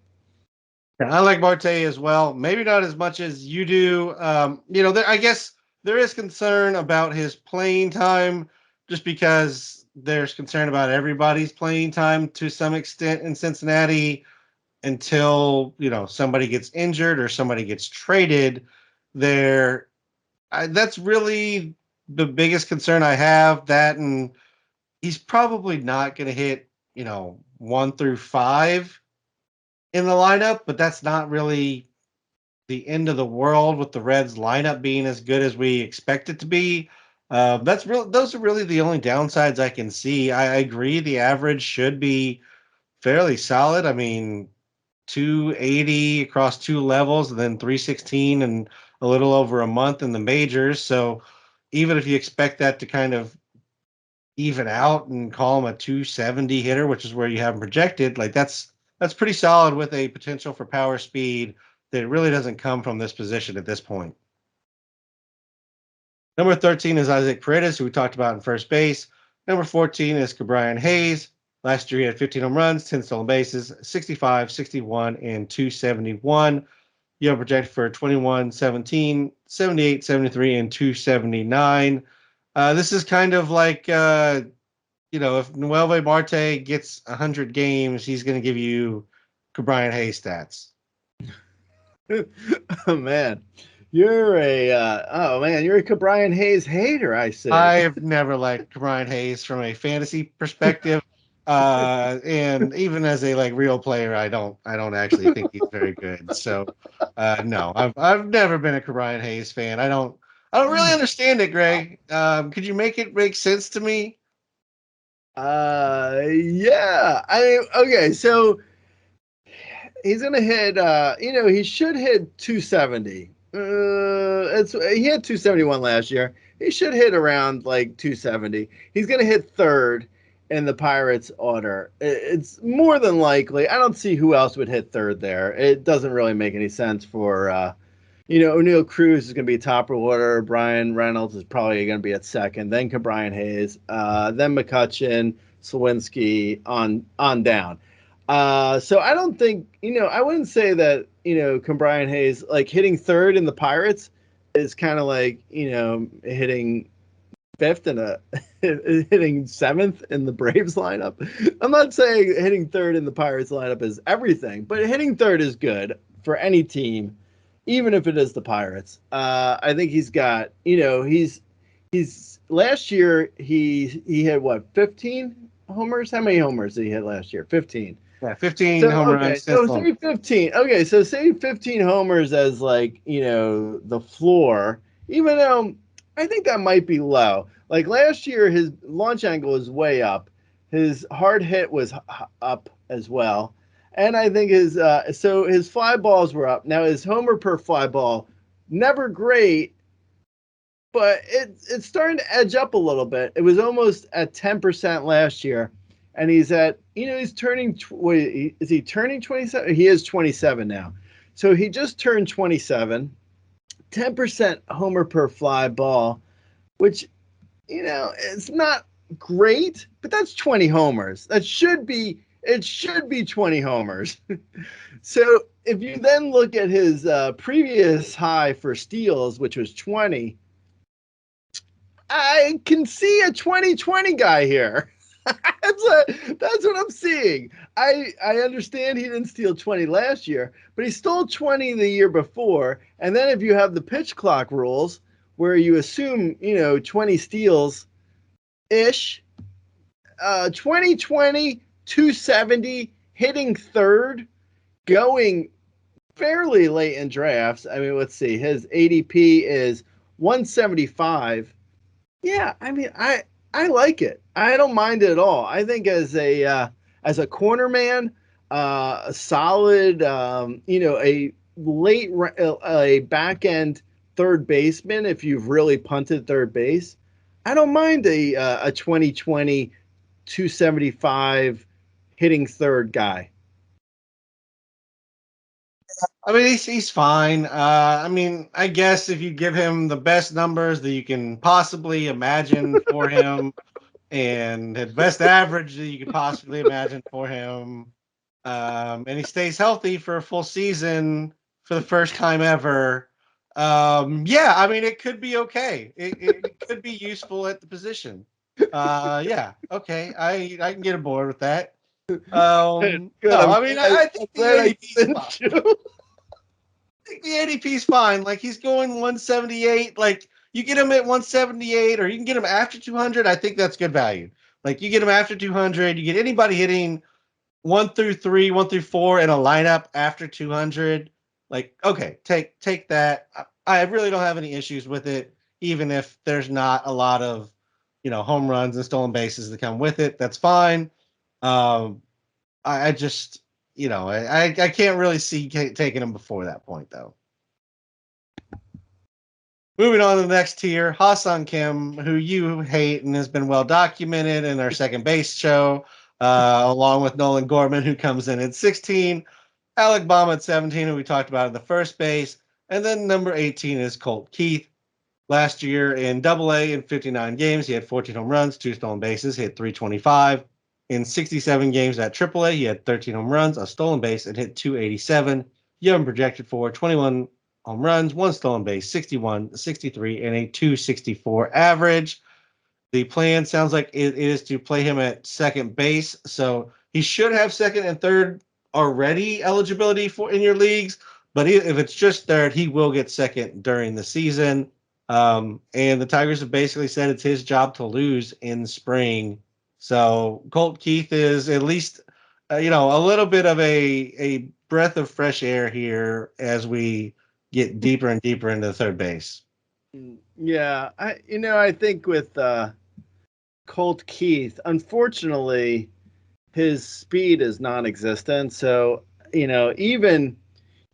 Speaker 1: I like Marte as well. Maybe not as much as you do. I guess there is concern about his playing time, just because there's concern about everybody's playing time to some extent in Cincinnati until somebody gets injured or somebody gets traded. There, that's really the biggest concern I have. That, and he's probably not going to hit 1 through 5 in the lineup, but that's not really the end of the world with the Reds lineup being as good as we expect it to be. That's real. Those are really the only downsides I can see. I agree the average should be fairly solid. I mean, 280 across 2 levels, and then 316 and a little over a month in the majors. So even if you expect that to kind of even out and call him a 270 hitter, which is where you have him projected, like that's pretty solid with a potential for power speed that really doesn't come from this position at this point. Number 13 is Isaac Paredes, who we talked about in first base. Number 14 is Cabrian Hayes. Last year, he had 15 home runs, 10 stolen bases, 65, 61, and 271. You have projected for 21, 17, 78, 73, and 279. This is kind of like, if Noelvi Marte gets 100 games, he's going to give you Brian Hayes stats.
Speaker 2: Oh man, you're a Brian Hayes hater. I see.
Speaker 1: I've never liked Brian Hayes from a fantasy perspective, and even as a real player, I don't actually think he's very good. So, no, I've never been a Brian Hayes fan. I don't really understand it, Greg. Could you make it make sense to me?
Speaker 2: Yeah. Okay, so he's gonna hit. He should hit 270. He had 271 last year. He should hit around like 270. He's gonna hit third in the Pirates order. It's more than likely. I don't see who else would hit third there. It doesn't really make any sense for. O'Neill Cruz is going to be top order. Brian Reynolds is probably going to be at second. Then Brian Hayes. Then McCutchen, Slawinski on down. So I don't think, I wouldn't say that, Brian Hayes, like hitting third in the Pirates is kind of like, hitting fifth and hitting seventh in the Braves lineup. I'm not saying hitting third in the Pirates lineup is everything, but hitting third is good for any team, even if it is the Pirates. I think he's got, he's last year he had what, 15 homers? How many homers did he hit last year? 15.
Speaker 1: Yeah, 15 home runs.
Speaker 2: So say 15. Okay, so say 15 homers as the floor, even though I think that might be low. Like last year, his launch angle was way up. His hard hit was up as well. And I think his fly balls were up. Now his homer per fly ball, never great, but it's starting to edge up a little bit. It was almost at 10% last year. And he's at, he's turning, is he turning 27? He is 27 now. So he just turned 27, 10% homer per fly ball, which, it's not great, but that's 20 homers. It should be 20 homers. So if you then look at his previous high for steals, which was 20, I can see a 2020 guy here. That's what I'm seeing. I understand he didn't steal 20 last year, but he stole 20 the year before. And then if you have the pitch clock rules where you assume, 20 steals ish, 2020, 270, hitting third, going fairly late in drafts. I mean, let's see. His ADP is 175. Yeah, I mean, I like it. I don't mind it at all. I think as a corner man, a solid, a back end third baseman, if you've really punted third base, I don't mind a 2020 275 hitting third guy.
Speaker 1: I mean, he's fine. I mean, I guess if you give him the best numbers that you can possibly imagine for him, and the best average that you could possibly imagine for him, and he stays healthy for a full season for the first time ever, yeah, I mean, it could be okay. It could be useful at the position. Yeah, okay, I can get aboard with that. No, I mean, I think the ADP the ADP is fine. Like he's going 178. Like you get him at 178, or you can get him after 200. I think that's good value. Like you get him after 200. You get anybody hitting 1 through 3, 1 through 4 in a lineup after 200. Like okay, take that. I really don't have any issues with it, even if there's not a lot of home runs and stolen bases that come with it. That's fine. I just I can't really see taking him before that point, though. Moving on to the next tier, Ha-Seong Kim, who you hate and has been well documented in our second base show, along with Nolan Gorman, who comes in at 16, Alec Baum at 17, who we talked about in the first base, and then number 18 is Colt Keith. Last year in Double-A in 59 games, he had 14 home runs, 2 stolen bases, hit 325, In 67 games at AAA, he had 13 home runs, a stolen base, and hit 287. You have him projected for 21 home runs, one stolen base, 61, 63, and a 264 average. The plan sounds like it is to play him at second base, so he should have second and third already eligibility for in your leagues. But if it's just third, he will get second during the season. And the Tigers have basically said it's his job to lose in spring. So Colt Keith is at least, a little bit of a breath of fresh air here as we get deeper and deeper into third base.
Speaker 2: Yeah, I think with Colt Keith, unfortunately, his speed is non-existent. So even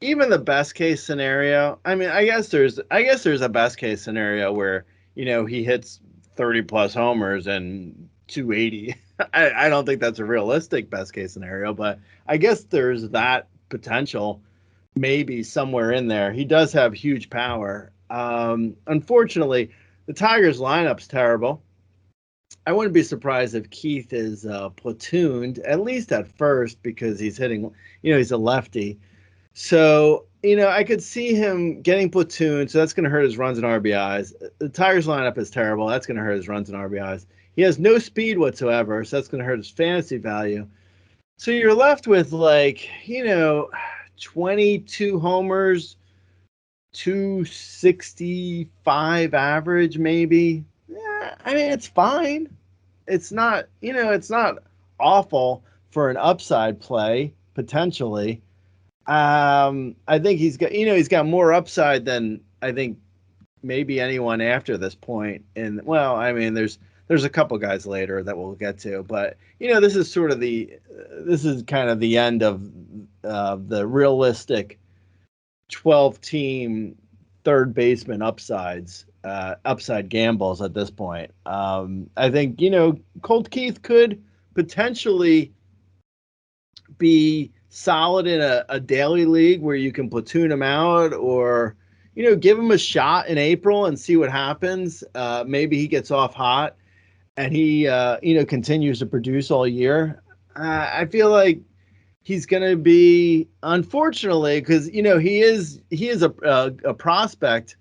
Speaker 2: the best case scenario. I mean, I guess there's a best case scenario where he hits 30 plus homers and 280. I don't think that's a realistic best case scenario, but I guess there's that potential maybe somewhere in there. He does have huge power. Unfortunately, the Tigers lineup's terrible. I wouldn't be surprised if Keith is platooned, at least at first, because he's hitting, he's a lefty. So, I could see him getting platooned, so that's going to hurt his runs and RBIs. The Tigers lineup is terrible. That's going to hurt his runs and RBIs. He has no speed whatsoever, so that's going to hurt his fantasy value. So you're left with 22 homers, 265 average maybe. Yeah, I mean, it's fine. It's not, it's not awful for an upside play potentially. I think he's got more upside than I think maybe anyone after this point. And well, I mean, there's a couple guys later that we'll get to, but this is kind of the end of the realistic 12-team third baseman upside gambles at this point. I think Colt Keith could potentially be solid in a daily league where you can platoon him out, or give him a shot in April and see what happens. Maybe he gets off hot and he continues to produce all year. I feel like he's going to be, unfortunately, because he is a prospect,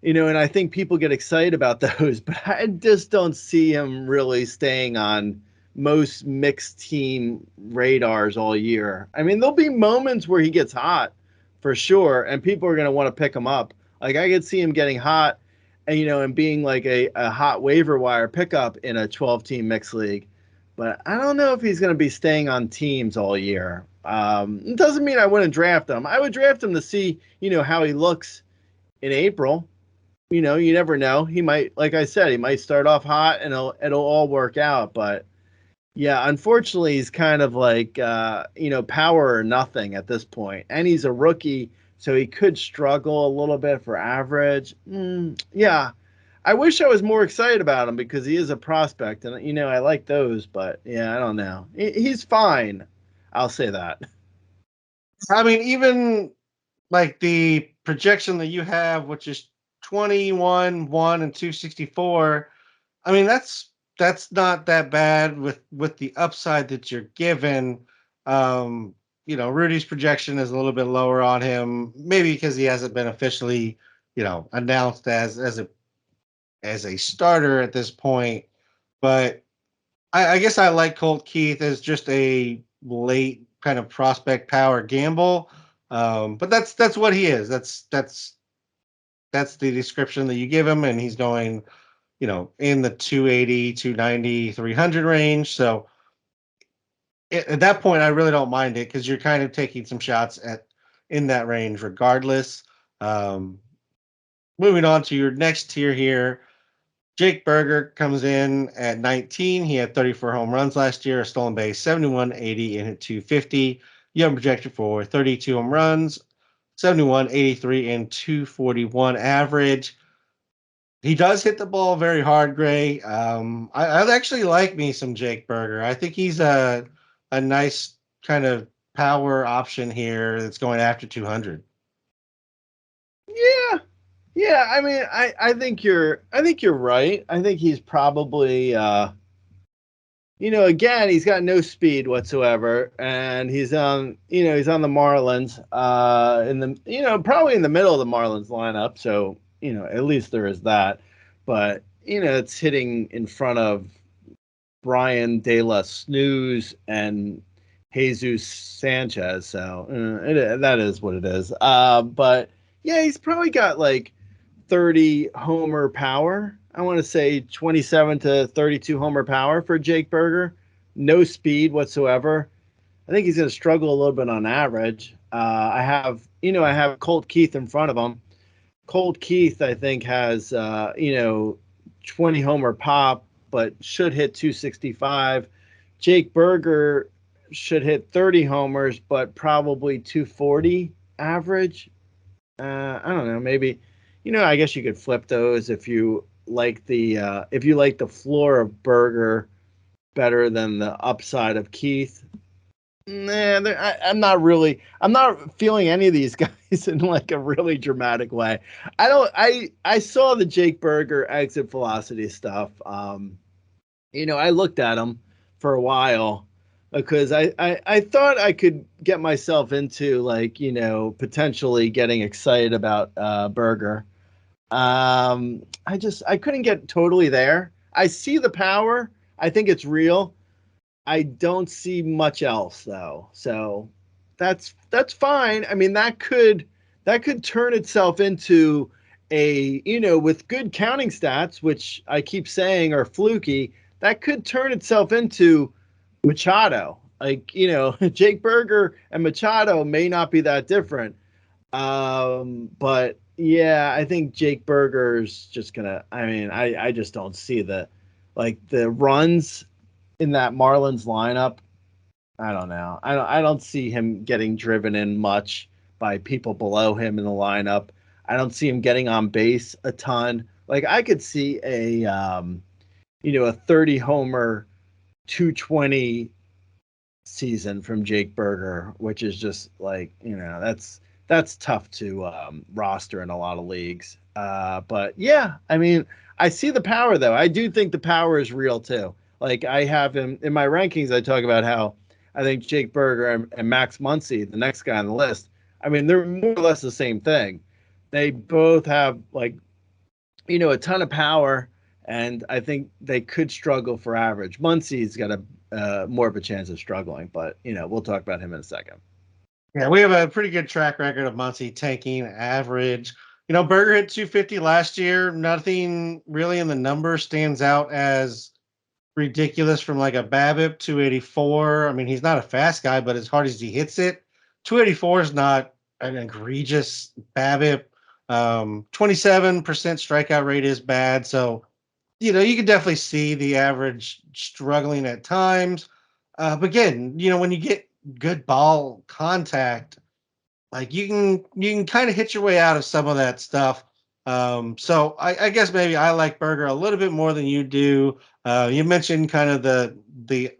Speaker 2: and I think people get excited about those, but I just don't see him really staying on most mixed team radars all year. I mean, there'll be moments where he gets hot for sure, and people are going to want to pick him up. Like, I could see him getting hot and, and being like a hot waiver wire pickup in a 12-team mixed league. But I don't know if he's going to be staying on teams all year. It doesn't mean I wouldn't draft him. I would draft him to see, how he looks in April. You never know. He might, like I said, he might start off hot and it'll all work out. But yeah, unfortunately, he's kind of like, power or nothing at this point. And he's a rookie, so he could struggle a little bit for average. Yeah, I wish I was more excited about him because he is a prospect. And, I like those. But, yeah, I don't know. He's fine. I'll say that.
Speaker 1: I mean, even like the projection that you have, which is 21, 1, and 264. I mean, that's not that bad with the upside that you're given. Rudy's projection is a little bit lower on him, maybe because he hasn't been officially, announced as a starter at this point. But I guess I like Colt Keith as just a late kind of prospect power gamble. But that's what he is. That's the description that you give him, and he's going, in the 280, 290, 300 range. So at that point, I really don't mind it because you're kind of taking some shots in that range regardless. Um, Moving on to your next tier here, Jake Berger comes in at 19. He had 34 home runs last year, a stolen base, 71, 80, and hit 250. You have him projected for 32 home runs, 71, 83, and 241 average. He does hit the ball very hard, Gray. I actually like me some Jake Berger. I think he's a nice kind of power option here that's going after 200.
Speaker 2: Yeah. Yeah, I mean, I think you're right. I think he's probably again, he's got no speed whatsoever, and he's on the Marlins, in the probably in the middle of the Marlins lineup. So at least there is that, but it's hitting in front of Brian De La Snooze and Jesus Sanchez. So that is what it is. But yeah, he's probably got like 30 homer power. I want to say 27 to 32 homer power for Jake Berger. No speed whatsoever. I think he's going to struggle a little bit on average. I have Colt Keith in front of him. Colt Keith, I think, has 20 homer pop, but should hit 265. Jake Berger should hit 30 homers, but probably 240 average. I don't know. Maybe, I guess you could flip those if you like the floor of Berger better than the upside of Keith. Nah, I'm not feeling any of these guys in like a really dramatic way. I saw the Jake Berger exit velocity stuff. I looked at him for a while because I thought I could get myself into like, potentially getting excited about Berger. I couldn't get totally there. I see the power. I think it's real. I don't see much else though. So that's fine. I mean, that could turn itself into a, with good counting stats, which I keep saying are fluky, that could turn itself into Machado. Like, Jake Berger and Machado may not be that different. But yeah, I think Jake Berger's just gonna, I just don't see the runs in that Marlins lineup. I don't know. I don't see him getting driven in much by people below him in the lineup. I don't see him getting on base a ton. Like I could see a 30 homer 220 season from Jake Berger, which is just like, that's tough to roster in a lot of leagues. But yeah, I see the power though. I do think the power is real too. Like I have him in my rankings. I talk about how I think Jake Berger and Max Muncy, the next guy on the list, they're more or less the same thing. They both have like, a ton of power, and I think they could struggle for average. Muncy's got a more of a chance of struggling, but we'll talk about him in a second.
Speaker 1: Yeah, we have a pretty good track record of Muncy tanking average. Berger hit 250 last year. Nothing really in the number stands out as ridiculous from like a BABIP 284. I mean, he's not a fast guy, but as hard as he hits it, 284 is not an egregious BABIP. 27% strikeout rate is bad. So, you can definitely see the average struggling at times. But again, when you get good ball contact, like you can kind of hit your way out of some of that stuff. So I guess maybe I like Berger a little bit more than you do. You mentioned kind of the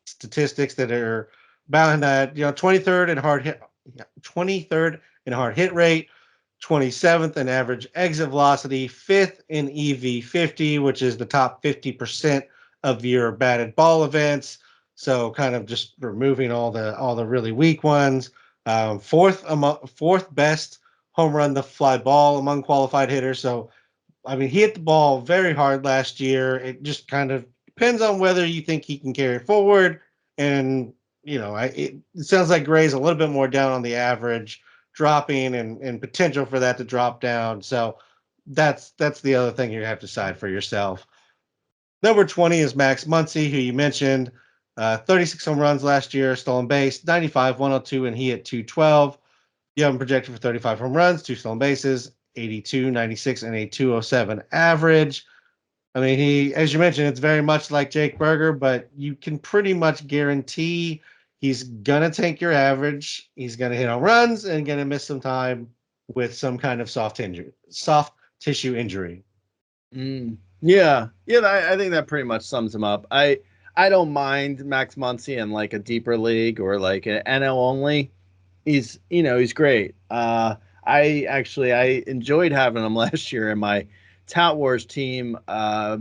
Speaker 1: statistics that are bound at 23rd in hard hit, 23rd in hard hit rate, 27th in average exit velocity, 5th in EV 50, which is the top 50% of your batted ball events. So kind of just removing all the really weak ones. Fourth best home run to fly ball among qualified hitters. So he hit the ball very hard last year. It just kind of depends on whether you think he can carry it forward. And it sounds like Gray's a little bit more down on the average, dropping and potential for that to drop down. So that's the other thing you have to decide for yourself. Number 20 is Max Muncy, who you mentioned. 36 home runs last year, stolen base, 95, 102, and he hit 212. You have him projected for 35 home runs, 2 stolen bases, 82, 96, and a 207 average. He, as you mentioned, it's very much like Jake Berger, but you can pretty much guarantee he's going to tank your average. He's going to hit home runs and going to miss some time with some kind of soft tissue injury.
Speaker 2: Yeah. I think that pretty much sums him up. I don't mind Max Muncy in like a deeper league or like an NL only. He's great. I enjoyed having him last year in my Tout Wars team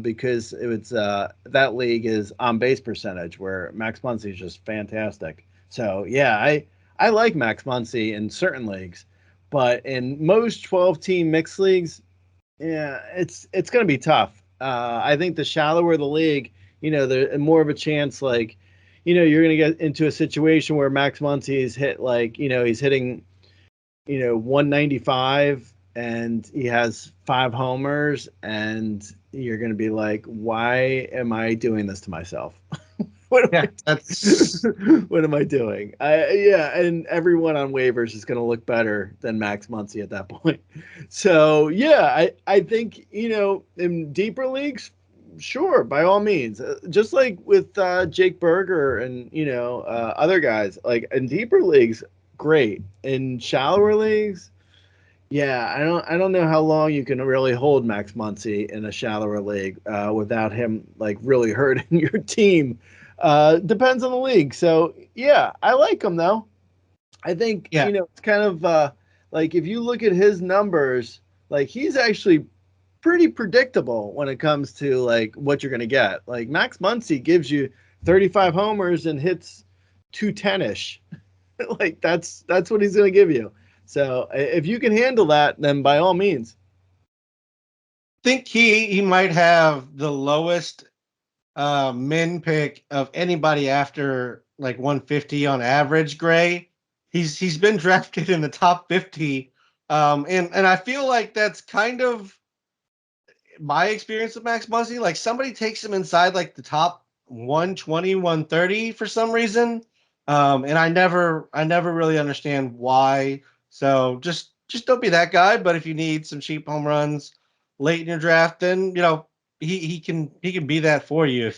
Speaker 2: because it was that league is on base percentage where Max Muncy is just fantastic. So yeah, I like Max Muncy in certain leagues, but in most 12-team mixed leagues, yeah, it's going to be tough. I think the shallower the league, there's more of a chance like, you're going to get into a situation where Max Muncy is hit like, he's hitting 195 and he has 5 homers and you're going to be like, why am I doing this to myself?
Speaker 1: That's
Speaker 2: What am I doing? Yeah, and everyone on waivers is going to look better than Max Muncy at that point. So, yeah, I think, in deeper leagues, sure, by all means. Just like with Jake Berger and, other guys, like in deeper leagues, great. In shallower leagues, yeah, I don't know how long you can really hold Max Muncy in a shallower league without him like really hurting your team. Depends on the league. So yeah, I like him though. I think
Speaker 1: yeah.
Speaker 2: it's kind of like if you look at his numbers, like he's actually pretty predictable when it comes to like what you're gonna get. Like Max Muncy gives you 35 homers and hits 210-ish. Like that's what he's gonna give you. So if you can handle that, then by all means.
Speaker 1: Think he might have the lowest min pick of anybody after like 150 on average, Gray. He's been drafted in the top 50. And I feel like that's kind of my experience with Max Muncy. Like somebody takes him inside like the top 120, 130 for some reason. And I never really understand why. So just don't be that guy. But if you need some cheap home runs late in your draft, then he can be that for you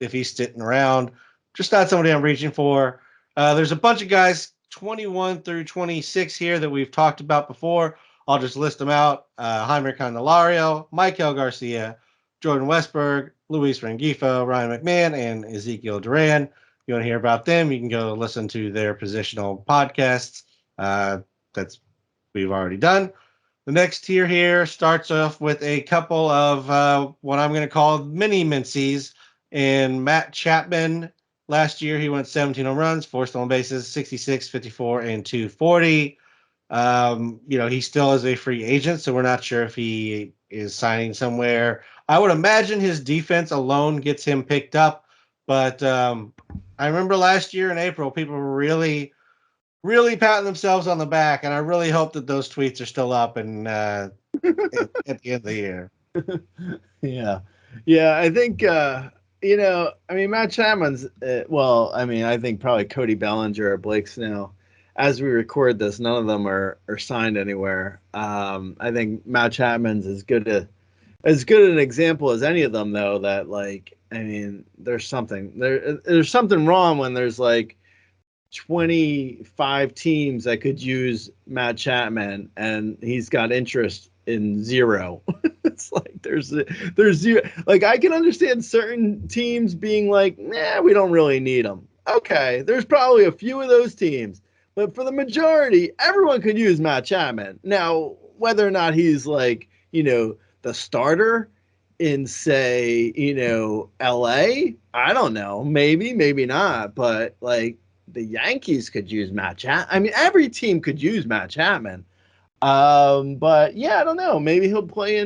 Speaker 1: if he's sitting around. Just not somebody I'm reaching for. There's a bunch of guys 21 through 26 here that we've talked about before. I'll just list them out. Jaime Candelario, Michael Garcia, Jordan Westberg, Luis Rengifo, Ryan McMahon, and Ezekiel Duran. If you want to hear about them, you can go listen to their positional podcasts. That's we've already done. The next tier here starts off with a couple of what I'm going to call mini mincies. And Matt Chapman, last year he went 17 home runs, 4 stolen bases, 66, 54, and 240. He still is a free agent, so we're not sure if he is signing somewhere. I would imagine his defense alone gets him picked up. But I remember last year in April, people were really really patting themselves on the back, and I really hope that those tweets are still up and at the end of the year.
Speaker 2: Yeah. Yeah, I think I mean Matt Chapman's I think probably Cody Bellinger or Blake Snell. As we record this, none of them are signed anywhere. I think Matt Chapman's as good an example as any of them though that like I mean there's something wrong when there's like 25 teams that could use Matt Chapman and he's got interest in 0. It's like there's zero. Like I can understand certain teams being like, nah, we don't really need him. Okay, there's probably a few of those teams, but for the majority, everyone could use Matt Chapman. Now, whether or not he's like, the starter in say, LA, I don't know. Maybe not, but like the Yankees could use Matt Chapman. I mean, every team could use Matt Chapman. But yeah, I don't know. Maybe he'll play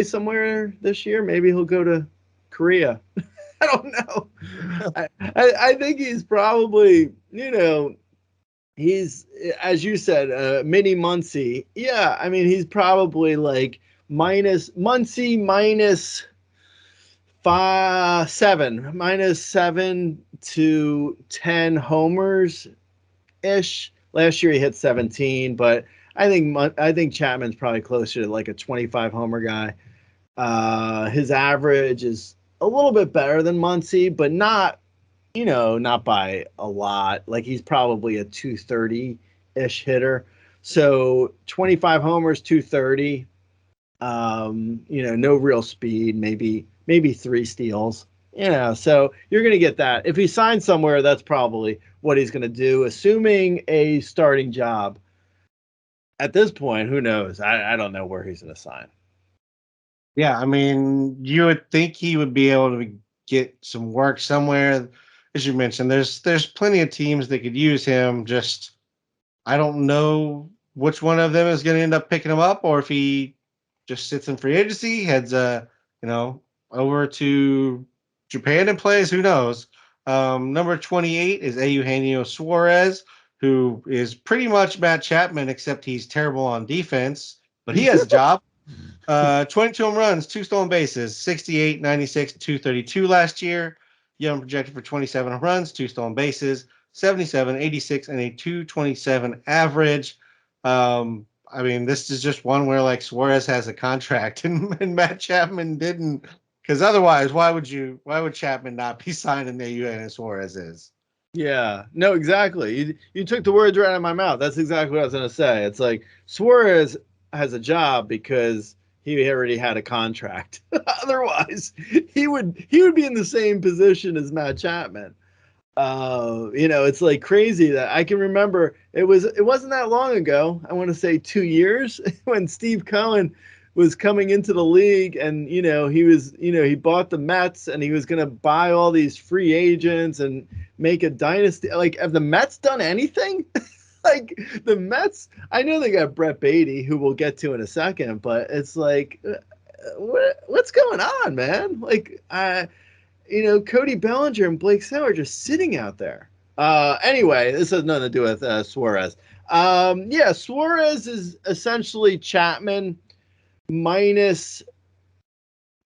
Speaker 2: somewhere this year. Maybe he'll go to Korea. I don't know. I think he's probably, he's, as you said, mini Muncy. Yeah, I mean, he's probably like Muncy minus 7 to 10 homers ish. Last year he hit 17, but I think Chapman's probably closer to like a 25 homer guy. His average is a little bit better than Muncy, but not by a lot. Like he's probably a 230-ish hitter. So 25 homers, 230. No real speed, maybe 3 steals. So you're going to get that. If he signs somewhere, that's probably what he's going to do, assuming a starting job. At this point, who knows? I don't know where he's going to sign.
Speaker 1: Yeah, I mean, you would think he would be able to get some work somewhere. As you mentioned, there's plenty of teams that could use him. Just I don't know which one of them is going to end up picking him up, or if he just sits in free agency, heads you know, over to Japan and plays. Who knows? Number 28 is Eugenio Suarez, who is pretty much Matt Chapman, except he's terrible on defense, but he has a job. 22 home runs, two stolen bases, 68, 96, 232 last year. Young projected for 27 home runs, two stolen bases, 77, 86, and a 227 average. I mean, this is just one where like Suarez has a contract and Matt Chapman didn't. Because otherwise, why would Chapman not be signing the UN Suarez is?
Speaker 2: Yeah, no, exactly. You took the words right out of my mouth. That's exactly what I was going to say. It's like Suarez has a job because he already had a contract. Otherwise, he would be in the same position as Matt Chapman. It's like crazy that I can remember it wasn't that long ago. I want to say 2 years when Steve Cohen was coming into the league and he bought the Mets and he was going to buy all these free agents and make a dynasty. Like, have the Mets done anything? Like the Mets, I know they got Brett Baty, who we'll get to in a second, but it's like, what's going on, man? Like, Cody Bellinger and Blake Snell are just sitting out there. Anyway, this has nothing to do with Suarez. Suarez is essentially Chapman minus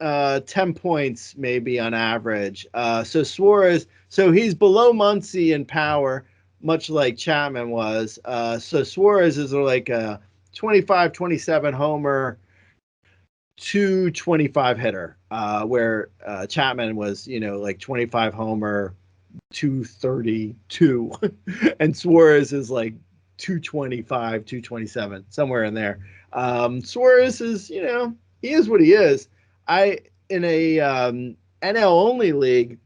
Speaker 2: 10 points maybe on average. So Suarez, so he's below Muncy in power, much like Chapman was. So Suarez is like a 25, 27 homer, 225 hitter, where Chapman was, like 25 homer, 232, and Suarez is like 225, 227, somewhere in there. Suarez is, he is what he is. In a NL only league,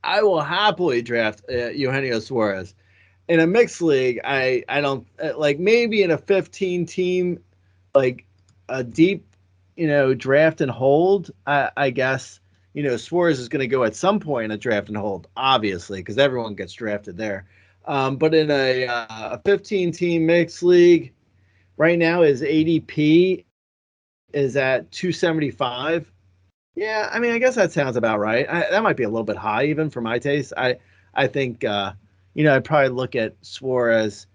Speaker 2: I will happily draft Eugenio Suarez. In a mixed league, I don't like, maybe in a 15 team, like a deep, draft and hold. I guess, Suarez is going to go at some point in a draft and hold, obviously, because everyone gets drafted there. But in a 15 team mixed league, right now his ADP is at 275. Yeah, I mean, I guess that sounds about right. That might be a little bit high even for my taste. I think, I'd probably look at Suarez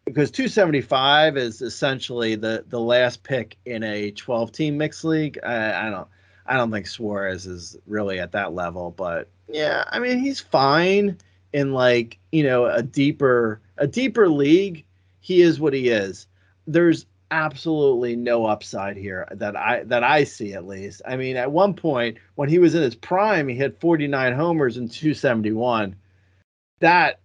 Speaker 2: because 275 is essentially the last pick in a 12-team mixed league. I don't think Suarez is really at that level, but yeah, I mean, he's fine in like, a deeper league. He is what he is. There's absolutely no upside here that I see, at least. I mean, at one point when he was in his prime, he had 49 homers and 271. That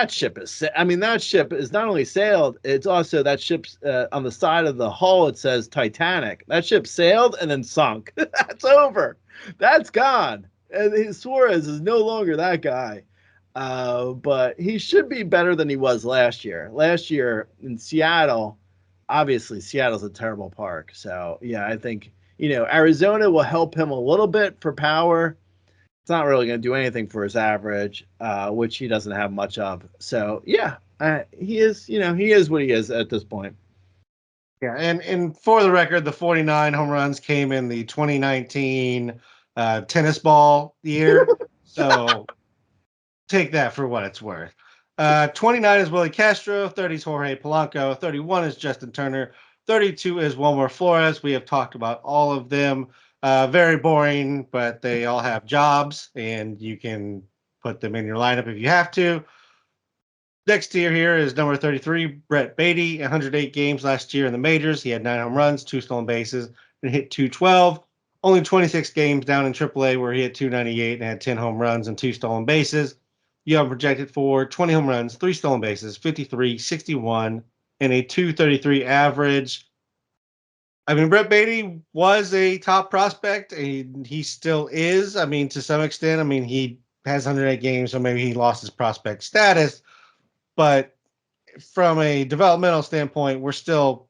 Speaker 2: ship is, that ship is not only sailed, it's also that ship's on the side of the hull, it says Titanic. That ship sailed and then sunk. That's over. That's gone. And Suarez is no longer that guy. But he should be better than he was last year. Last year in Seattle, obviously Seattle's a terrible park. So yeah, I think, Arizona will help him a little bit for power. It's not really going to do anything for his average, which he doesn't have much of. So yeah, he is what he is at this point.
Speaker 1: Yeah, and for the record, the 49 home runs came in the 2019 tennis ball year. So take that for what it's worth. 29 is Willie Castro, 30 is Jorge Polanco, 31 is Justin Turner, 32 is Wilmer Flores. We have talked about all of them. Very boring, but they all have jobs, and you can put them in your lineup if you have to. Next tier here is number 33, Brett Baty, 108 games last year in the majors. He had 9 home runs, 2 stolen bases, and hit 212. Only 26 games down in AAA where he hit 298 and had 10 home runs and 2 stolen bases. Young projected for 20 home runs, 3 stolen bases, 53, 61, and a 233 average. I mean, Brett Baty was a top prospect, and he still is. I mean, to some extent. I mean, he has 108 games, so maybe he lost his prospect status. But from a developmental standpoint, we're still,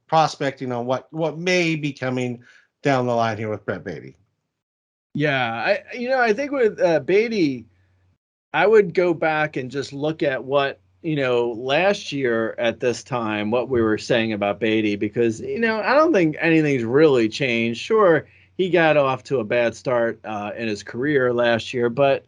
Speaker 1: prospecting on what may be coming down the line here with Brett Baty.
Speaker 2: Yeah, I think with Baty, I would go back and just look at what, last year at this time, what we were saying about Baty, because, I don't think anything's really changed. Sure, he got off to a bad start in his career last year, but,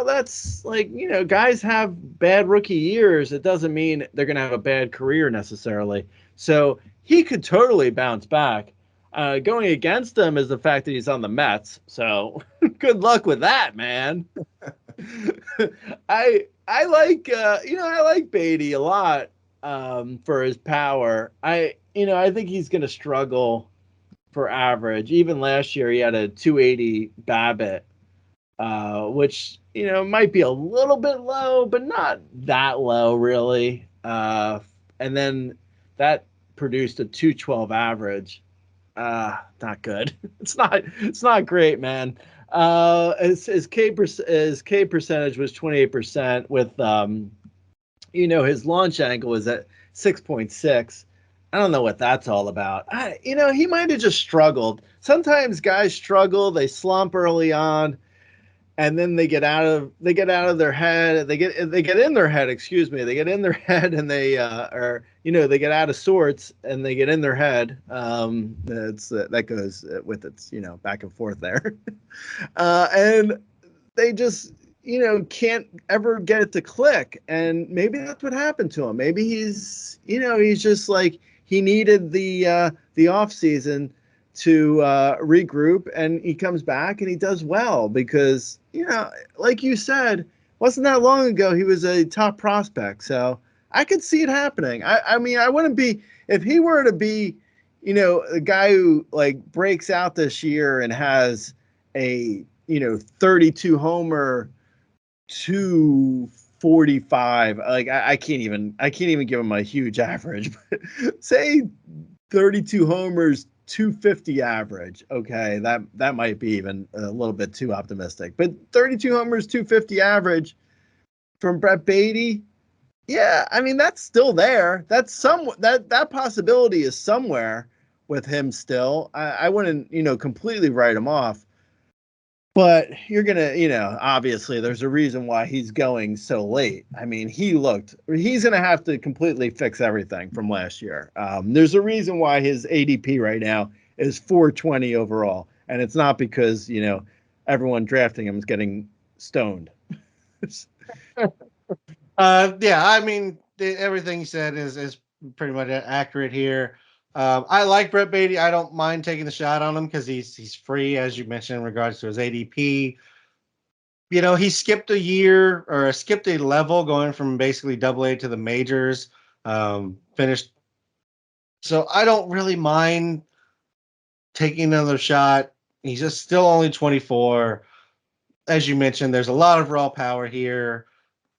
Speaker 2: that's like, guys have bad rookie years. It doesn't mean they're going to have a bad career necessarily. So he could totally bounce back. Going against him is the fact that he's on the Mets. So good luck with that, man. I like I like Baty a lot for his power. I think he's going to struggle for average. Even last year he had a 280 BABIP, which might be a little bit low, but not that low really. And then that produced a 212 average. Not good. It's not great, man. His K percentage was 28% with his launch angle was at 6.6. I don't know what that's all about. He might have just struggled. Sometimes guys struggle, they slump early on, and then they get out of their head. They get in their head. Excuse me. They get in their head, and they they get out of sorts, and they get in their head. That goes with its back and forth there, and they just can't ever get it to click. And maybe that's what happened to him. Maybe he's just like he needed the off season to regroup, and he comes back and he does well because like you said, wasn't that long ago he was a top prospect. So I could see it happening. I mean, I wouldn't be, if he were to be a guy who like breaks out this year and has a 32 homer 245, like I can't even give him a huge average, but say 32 homers 250 average. Okay, that might be even a little bit too optimistic. But 32 homers, 250 average from Brett Baty. Yeah, I mean that's still there. That's that possibility is somewhere with him still. I wouldn't completely write him off. But you're gonna obviously there's a reason why he's going so late. I mean he's gonna have to completely fix everything from last year. There's a reason why his ADP right now is 420 overall, and it's not because everyone drafting him is getting stoned.
Speaker 1: Yeah, I mean everything you said is pretty much accurate here. I like Brett Baty. I don't mind taking the shot on him because he's free, as you mentioned, in regards to his ADP. He skipped a year or skipped a level going from basically AA to the majors. Finished. So I don't really mind taking another shot. He's just still only 24. As you mentioned, there's a lot of raw power here.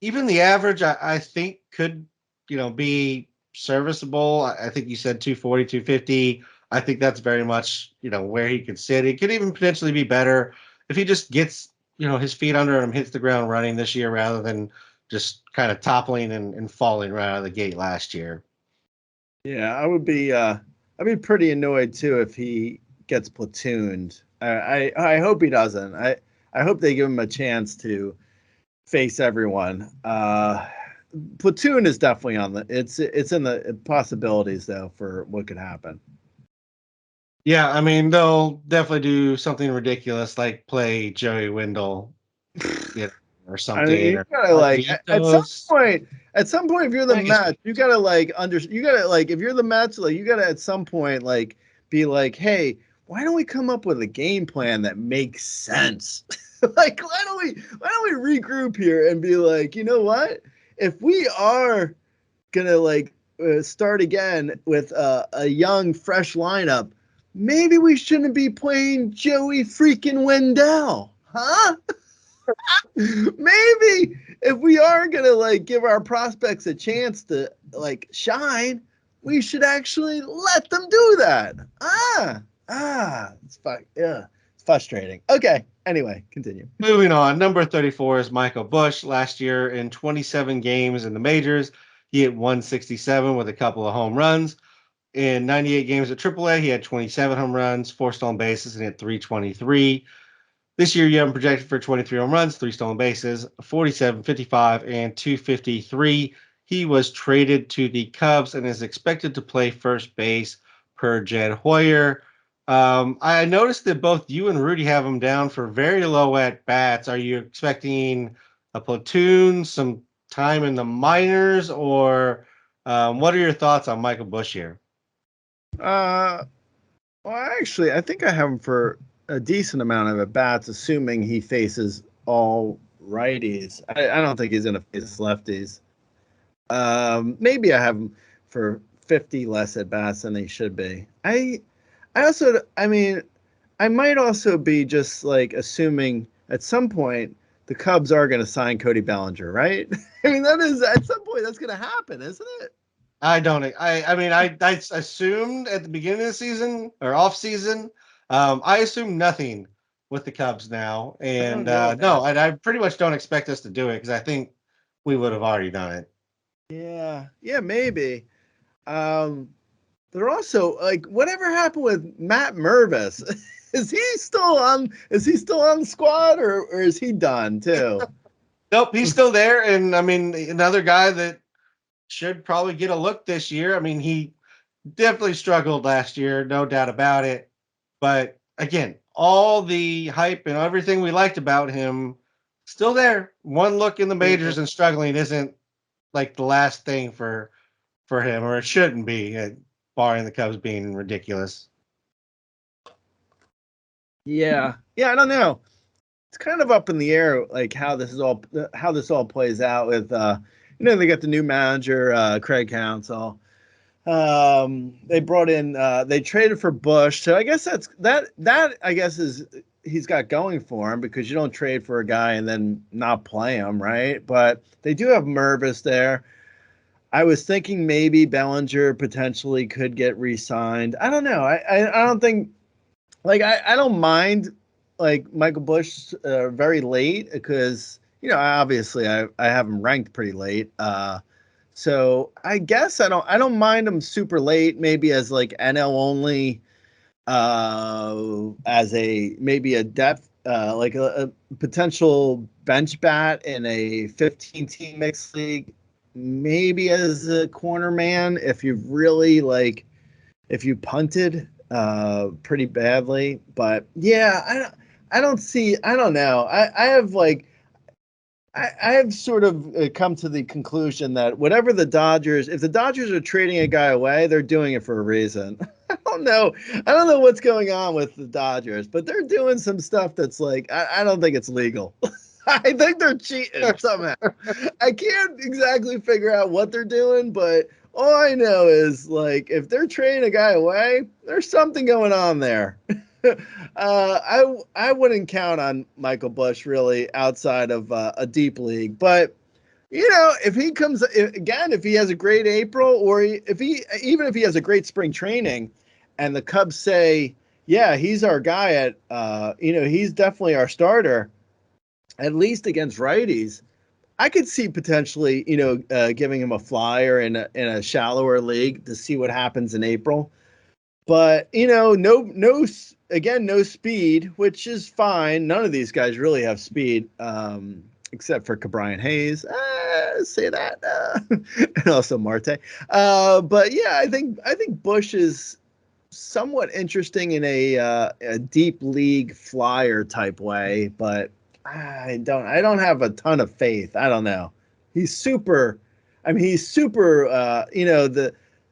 Speaker 1: Even the average, I think, could, be serviceable. I think you said 240, 250. I think that's very much, where he could sit. It could even potentially be better if he just gets, his feet under him, hits the ground running this year rather than just kind of toppling and falling right out of the gate last year.
Speaker 2: Yeah, I'd be pretty annoyed too if he gets platooned. I hope he doesn't. I hope they give him a chance to face everyone. Platoon is definitely on it's in the possibilities though for what could happen.
Speaker 1: Yeah, I mean they'll definitely do something ridiculous like play Joey Wendell, or something.
Speaker 2: I mean, you gotta like at some point if you're the Mets, you gotta like if you're the Mets, like you gotta at some point like be like, hey, why don't we come up with a game plan that makes sense? Like why don't we regroup here and be like, you know what? If we are gonna like start again with a young, fresh lineup, maybe we shouldn't be playing Joey freaking Wendell, huh? Maybe if we are gonna like give our prospects a chance to like shine, we should actually let them do that. It's frustrating. Okay. Anyway, continue.
Speaker 1: Moving on, number 34 is Michael Busch. Last year in 27 games in the majors, He hit 167 with a couple of home runs. In 98 games at AAA, he had 27 home runs, 4 stolen bases, and hit 323. This year, you have him projected for 23 home runs, 3 stolen bases, 47, 55, and 253. He was traded to the Cubs and is expected to play first base per Jed Hoyer. I noticed that both you and Rudy have him down for very low at bats. Are you expecting a platoon, some time in the minors, or what are your thoughts on Michael Busch here?
Speaker 2: Well, actually, I think I have him for a decent amount of at bats, assuming he faces all righties. I don't think he's going to face lefties. Maybe I have him for 50 less at bats than he should be. I mean, I might also be just like assuming at some point the Cubs are going to sign Cody Bellinger, right? I mean, that is at some point that's going to happen, isn't it?
Speaker 1: I don't. I assumed at the beginning of the season or off season. I assume nothing with the Cubs now,
Speaker 2: I
Speaker 1: and
Speaker 2: don't know,
Speaker 1: no,
Speaker 2: man.
Speaker 1: I pretty much don't expect us to do it because I think we would have already done it.
Speaker 2: Yeah, maybe. Um, they're also like, whatever happened with Matt Mervis? Is he still on? Is he still on the squad, or is he done too?
Speaker 1: Nope, he's still there, and I mean another guy that should probably get a look this year. I mean he definitely struggled last year, no doubt about it. But again, all the hype and everything we liked about him still there. One look in the
Speaker 2: Yeah.
Speaker 1: majors and struggling isn't like the last thing for him, or it shouldn't be, barring the Cubs being ridiculous.
Speaker 2: Yeah. I don't know. It's kind of up in the air, like how this all plays out with they got the new manager, Craig Counsell. They brought in they traded for Bush. So I guess that I guess is he's got going for him because you don't trade for a guy and then not play him, right? But they do have Mervis there. I was thinking maybe Bellinger potentially could get re-signed. I don't know. I don't think like I don't mind like Michael Bush very late because obviously I have him ranked pretty late. So I guess I don't mind him super late, maybe as like NL only, as a maybe a depth, like a potential bench bat in a 15 team mixed league, maybe as a corner man if you've really like if you punted pretty badly. But yeah, I don't know. I have like I have sort of come to the conclusion that whatever if the Dodgers are trading a guy away, they're doing it for a reason. I don't know what's going on with the Dodgers, but they're doing some stuff that's like, I don't think it's legal. I think they're cheating somehow. I can't exactly figure out what they're doing, but all I know is like, if they're trading a guy away, there's something going on there. I wouldn't count on Michael Bush really outside of a deep league, but if he comes again, if he has a great April, or even if he has a great spring training, and the Cubs say, yeah, he's our guy he's definitely our starter, at least against righties. I could see potentially, giving him a flyer in a shallower league to see what happens in April. But again, no speed, which is fine. None of these guys really have speed, except for Cabrian Hayes. Say that, and also Marte. But yeah, I think Bush is somewhat interesting in a deep league flyer type way, but I don't have a ton of faith. I don't know. He's super. I mean, he's super.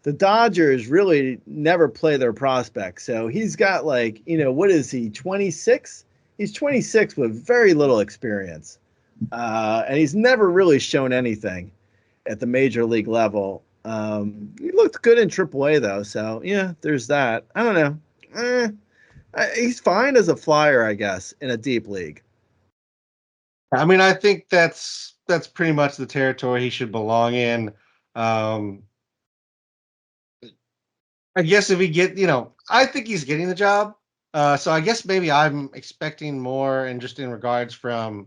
Speaker 2: The Dodgers really never play their prospects. So he's got like, what is he, 26? He's 26 with very little experience. And he's never really shown anything at the major league level. He looked good in AAA though. So yeah, there's that. I don't know. He's fine as a flyer, I guess, in a deep league.
Speaker 1: I mean, I think that's pretty much the territory he should belong in. Um, I guess if he I think he's getting the job. So I guess maybe I'm expecting more, and just in regards from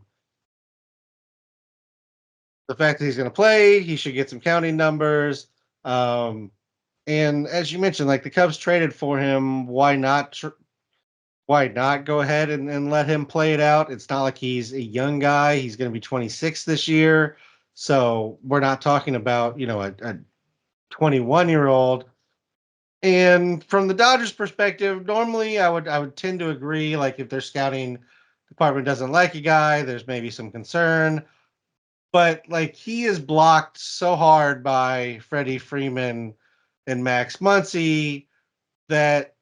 Speaker 1: the fact that he's going to play, he should get some counting numbers. And as you mentioned, like the Cubs traded for him, why not go ahead and let him play it out? It's not like he's a young guy. He's going to be 26 this year. So we're not talking about, a 21-year-old. And from the Dodgers perspective, normally I would tend to agree, like if their scouting department doesn't like a guy, there's maybe some concern. But like he is blocked so hard by Freddie Freeman and Max Muncy that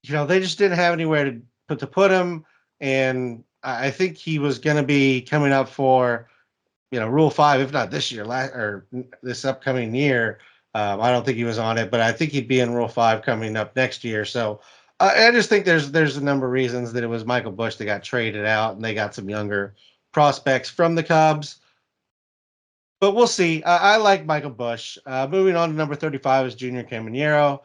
Speaker 1: they just didn't have anywhere to put him. And I think he was going to be coming up for Rule 5, if not this year, or this upcoming year. I don't think he was on it, but I think he'd be in Rule 5 coming up next year. So I just think there's a number of reasons that it was Michael Busch that got traded out, and they got some younger prospects from the Cubs. But we'll see. I like Michael Busch. Moving on to number 35 is Junior Caminero.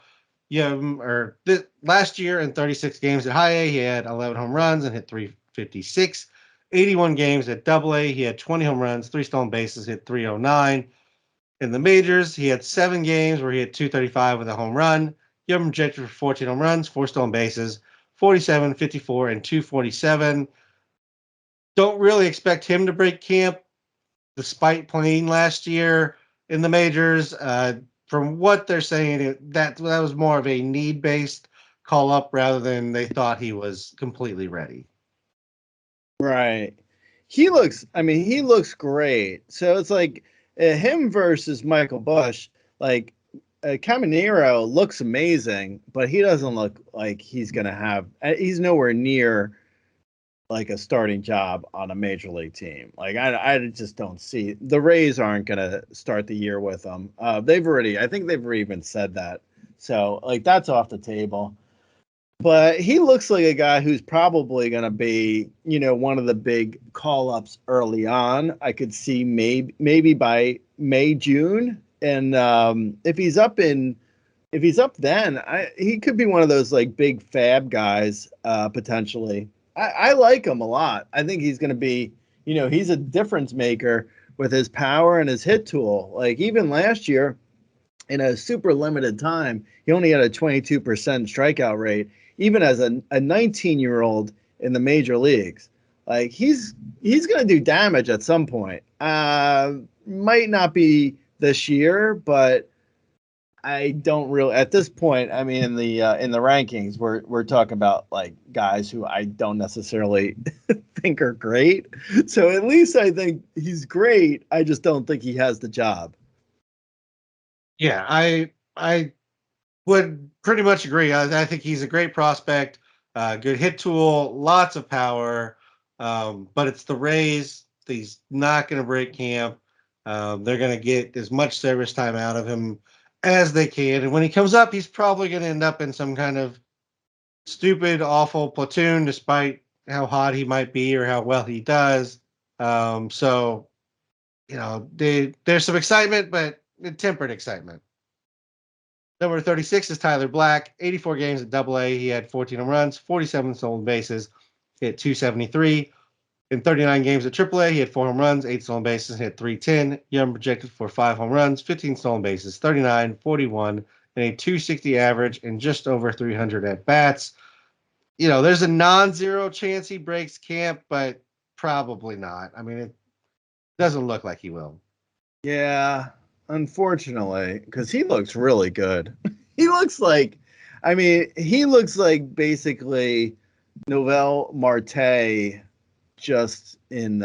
Speaker 1: Last year in 36 games at High A, he had 11 home runs and hit 356. 81 games at Double A, he had 20 home runs, 3 stolen bases, hit 309. In the majors, he had 7 games where he had 235 with a home run. You have him projected for 14 home runs, 4 stolen bases, 47, 54, and 247. Don't really expect him to break camp despite playing last year in the majors. From what they're saying, that was more of a need-based call-up rather than they thought he was completely ready.
Speaker 2: Right. He looks great. So it's like him versus Michael Busch. Like Caminero looks amazing, but he doesn't look like he's nowhere near like a starting job on a major league team. Like I just don't see the Rays aren't going to start the year with him. I think they've already even said that. So like that's off the table. But he looks like a guy who's probably going to be, one of the big call-ups early on. I could see maybe by May, June. And if he's up then, he could be one of those like big fab guys potentially. I like him a lot. I think he's going to be, he's a difference maker with his power and his hit tool. Like even last year, in a super limited time, he only had a 22% strikeout rate, even as a 19-year-old in the major leagues. Like he's going to do damage at some point. Might not be this year, but I don't really at this point. I mean, in the rankings, we're talking about like guys who I don't necessarily think are great. So at least I think he's great. I just don't think he has the job.
Speaker 1: Yeah, I would pretty much agree. I think he's a great prospect, good hit tool, lots of power. But it's the Rays. He's not going to break camp. They're going to get as much service time out of him as they can. And when he comes up, he's probably going to end up in some kind of stupid, awful platoon, despite how hot he might be or how well he does. So, there's some excitement, but tempered excitement. Number 36 is Tyler Black. 84 games at Double A. He had 14 home runs, 47 stolen bases, hit 273. In 39 games at Triple A, he had 4 home runs, 8 stolen bases, hit 310. Young projected for 5 home runs, 15 stolen bases, 39, 41, and a 260 average, and just over 300 at bats. There's a non-zero chance he breaks camp, but probably not. I mean, it doesn't look like he will.
Speaker 2: Yeah, unfortunately, because he looks really good. he looks like basically Noelvi Marte just in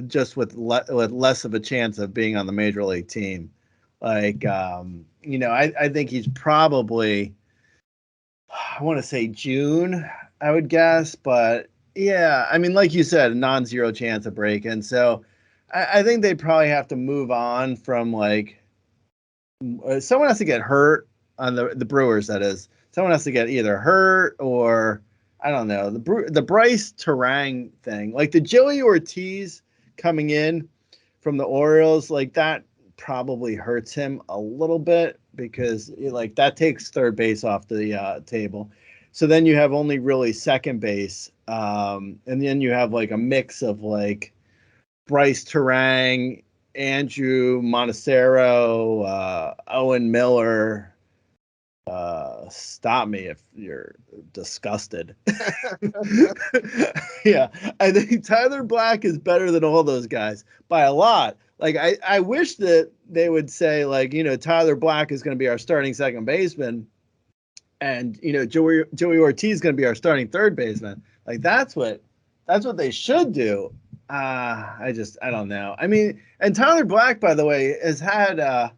Speaker 2: just with less of a chance of being on the major league team. Like I think he's probably, I want to say June, I would guess, but yeah, I mean, like you said, a non-zero chance of break-in. So I think they probably have to move on from like someone has to get hurt on the Brewers. That is, someone has to get either hurt or I don't know, the Bryce Terang thing, like the Joey Ortiz coming in from the Orioles, like that probably hurts him a little bit because like that takes third base off the table. So then you have only really second base. And then you have like a mix of like Bryce Terang, Andrew Montecero, Owen Miller. Stop me if you're disgusted. Yeah, I think Tyler Black is better than all those guys by a lot. Like I wish that they would say like, Tyler Black is going to be our starting second baseman, and Joey Ortiz is going to be our starting third baseman. Like that's what they should do. I don't know. I mean, and Tyler Black, by the way, has had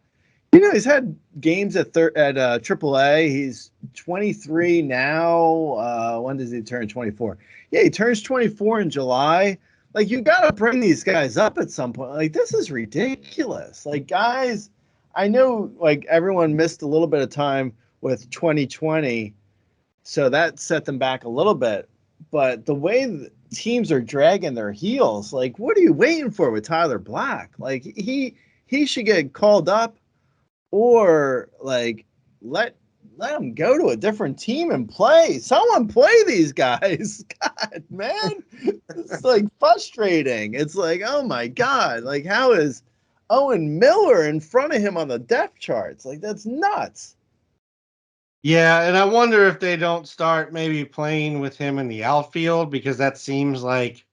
Speaker 2: he's had games at AAA. He's 23 now. When does he turn 24? Yeah, he turns 24 in July. Like, you got to bring these guys up at some point. Like, this is ridiculous. Like, guys, I know, like, everyone missed a little bit of time with 2020, so that set them back a little bit. But the way the teams are dragging their heels, like, what are you waiting for with Tyler Black? Like, he should get called up, or like let him go to a different team and play. Someone play these guys. God, man, it's like frustrating. It's like, oh my God, like how is Owen Miller in front of him on the depth charts? Like that's nuts.
Speaker 1: Yeah, and I wonder if they don't start maybe playing with him in the outfield, because that seems like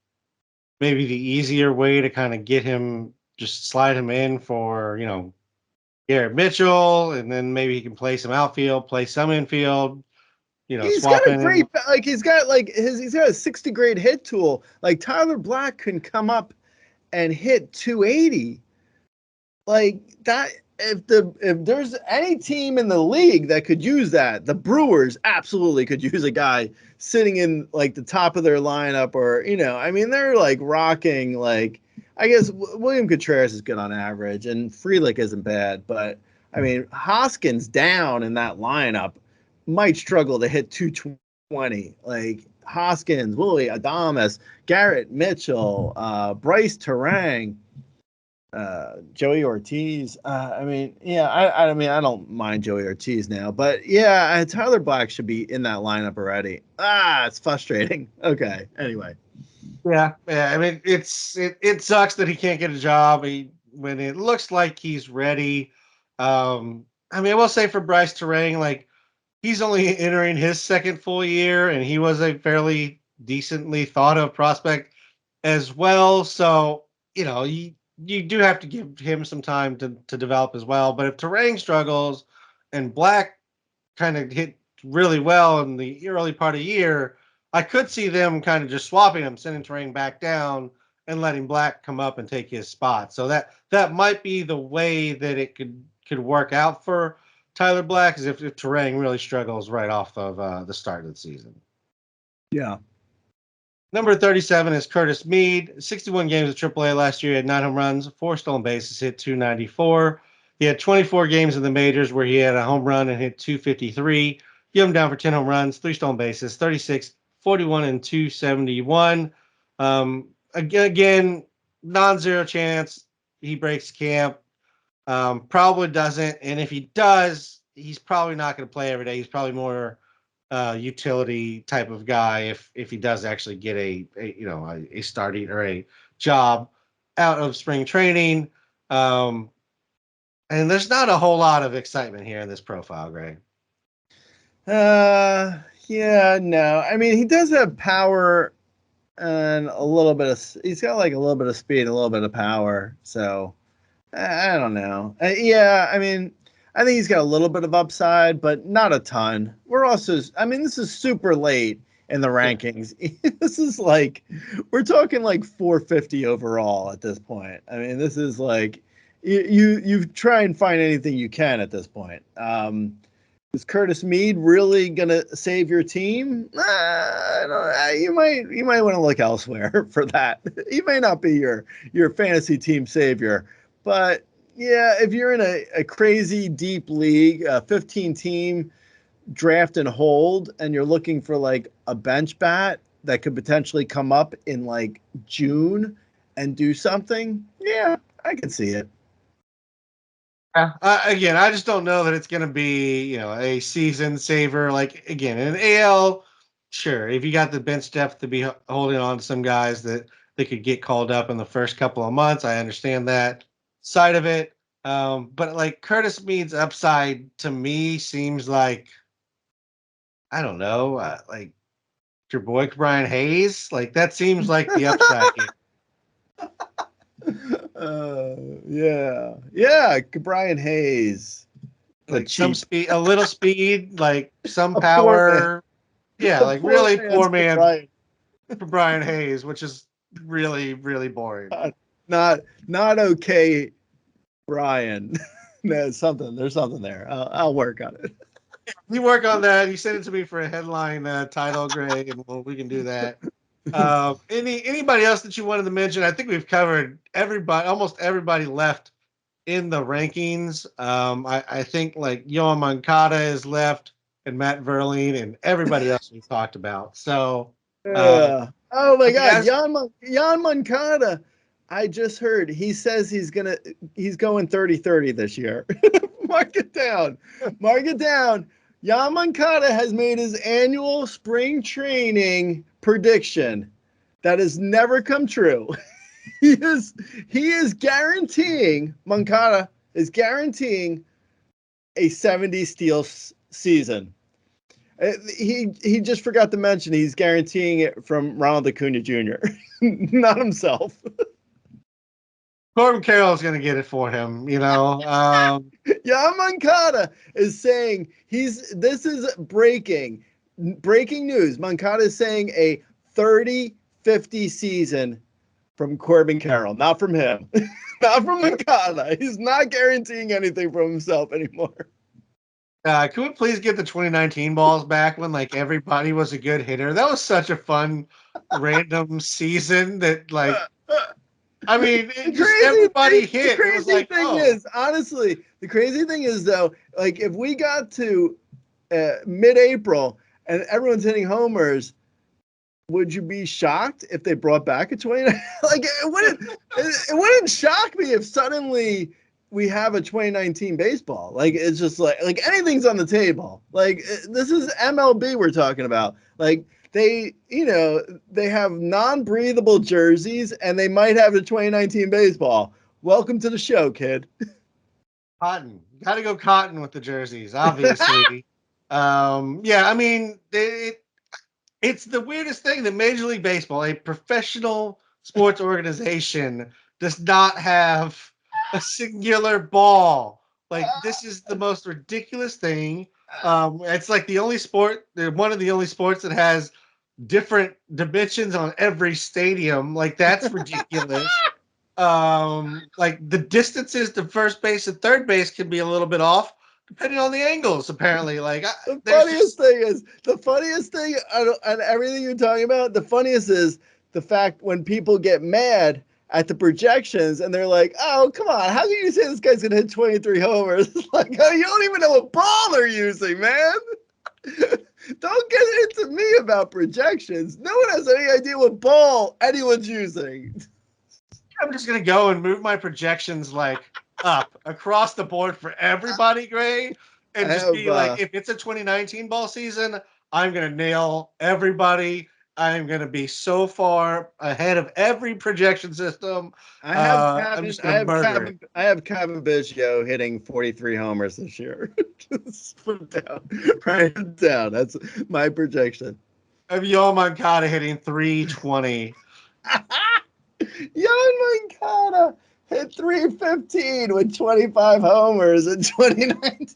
Speaker 1: maybe the easier way to kind of get him, just slide him in for, Garrett Mitchell, and then maybe he can play some outfield, play some infield,
Speaker 2: He's got
Speaker 1: swap
Speaker 2: a
Speaker 1: in.
Speaker 2: great, like he's got a 60 grade hit tool. Like Tyler Black can come up and hit 280. Like that, if there's any team in the league that could use that, the Brewers absolutely could use a guy sitting in like the top of their lineup, or I mean, they're like rocking. Like I guess William Contreras is good on average, and Frelick isn't bad, but I mean Hoskins down in that lineup might struggle to hit 220. Like Hoskins, Willie Adames, Garrett Mitchell, Bryce Terang, Joey Ortiz. I mean, yeah, I mean, I don't mind Joey Ortiz now, but yeah, Tyler Black should be in that lineup already. It's frustrating. Okay, anyway.
Speaker 1: Yeah. I mean, it sucks that he can't get a job when it looks like he's ready. I mean, I will say for Bryce Terang, like he's only entering his second full year, and he was a fairly decently thought of prospect as well. So, you do have to give him some time to develop as well. But if Terang struggles and Black kind of hit really well in the early part of the year, I could see them kind of just swapping him, sending Terang back down and letting Black come up and take his spot. So that might be the way that it could work out for Tyler Black, is if Terang really struggles right off of the start of the season.
Speaker 2: Yeah.
Speaker 1: Number 37 is Curtis Mead. 61 games at AAA last year. He had 9 home runs, 4 stolen bases, hit 294. He had 24 games in the majors where he had a home run and hit 253. Give him down for 10 home runs, 3 stolen bases, 36, 41, and 271. Again, non-zero chance he breaks camp. Probably doesn't. And if he does, he's probably not going to play every day. He's probably more utility type of guy if he does actually get a starting or a job out of spring training. And there's not a whole lot of excitement here in this profile, Greg.
Speaker 2: Yeah, no. I mean, he does have power and a little bit of. He's got like a little bit of speed, and a little bit of power. So I don't know. Yeah, I mean, I think he's got a little bit of upside, but not a ton. We're also, I mean, this is super late in the rankings. This is like, we're talking like 450 overall at this point. I mean, this is like, you try and find anything you can at this point. Is Curtis Mead really gonna save your team? You might want to look elsewhere for that. He may not be your fantasy team savior. But yeah, if you're in a crazy deep league, a 15 team draft and hold, and you're looking for like a bench bat that could potentially come up in like June and do something, yeah, I can see it.
Speaker 1: Again, I just don't know that it's going to be, a season saver. Like, again, in an AL, sure, if you got the bench depth to be holding on to some guys that they could get called up in the first couple of months. I understand that side of it. But like Curtis Mead's upside to me seems like, I don't know, like your boy Brian Hayes. Like that seems like the upside here.
Speaker 2: Yeah, Brian Hayes.
Speaker 1: Like some speed, a little speed, like some
Speaker 2: a poor man.
Speaker 1: power. Yeah,
Speaker 2: A
Speaker 1: like
Speaker 2: poor
Speaker 1: really
Speaker 2: man's
Speaker 1: poor man's
Speaker 2: Brian.
Speaker 1: for Brian Hayes, which is really, really boring.
Speaker 2: Not okay, Brian. No, there's something there. I'll work on it.
Speaker 1: You work on that. You send it to me for a headline title, Greg, and we can do that. Anybody else that you wanted to mention? I think we've covered everybody, almost everybody left in the rankings. I think like Yoan Moncada is left, and Matt Verline, and everybody else we talked about. So,
Speaker 2: oh my God,
Speaker 1: guys,
Speaker 2: Jan Moncada. I just heard he says he's going 30-30 this year. Mark it down. Mark it down. Jan Moncada has made his annual spring training prediction that has never come true. He is guaranteeing, Moncada is guaranteeing a 70 steal season. He just forgot to mention he's guaranteeing it from Ronald Acuna Jr., not himself.
Speaker 1: Corbin Carroll is going to get it for him, you know.
Speaker 2: Jan Moncada is saying this is breaking news. Moncada is saying a 30-50 season from Corbin Carroll, not from him. Not from Moncada. He's not guaranteeing anything from himself anymore.
Speaker 1: Can we please get the 2019 balls back when like everybody was a good hitter? That was such a fun random season that like, I mean, everybody hit.
Speaker 2: The crazy
Speaker 1: it was like,
Speaker 2: thing is, honestly, the crazy thing is though, like if we got to mid-April and everyone's hitting homers, would you be shocked if they brought back a 29? Like it wouldn't shock me if suddenly we have a 2019 baseball. Like it's just like anything's on the table. Like this is MLB we're talking about. Like they have non-breathable jerseys and they might have a 2019 baseball. Welcome to the show, kid.
Speaker 1: Cotton. You got to go cotton with the jerseys, obviously. Yeah, I mean, it's the weirdest thing that Major League Baseball, a professional sports organization, does not have a singular ball. Like this is the most ridiculous thing. It's like the only sport, one of the only sports that has different dimensions on every stadium. Like that's ridiculous. Like the distances to first base and third base can be a little bit off depending on the angles. Apparently, like
Speaker 2: the funniest thing on everything you're talking about. The funniest is the fact when people get mad at the projections and they're like, "Oh, come on! How can you say this guy's gonna hit 23 homers?" Like, oh, you don't even know what ball they're using, man. Don't get into me about projections. No one has any idea what ball anyone's using.
Speaker 1: I'm just gonna go and move my projections like up across the board for everybody, Gray, and just be like, if it's a 2019 ball season, I'm gonna nail everybody. I'm gonna be so far ahead of every projection system. I'm just gonna murder it.
Speaker 2: I have Kevin Biggio hitting 43 homers this year. Just put it down. Write it down. That's my projection.
Speaker 1: I have Yoan Moncada hitting 320.
Speaker 2: Yoan Moncada hit 315 with 25 homers in 2019.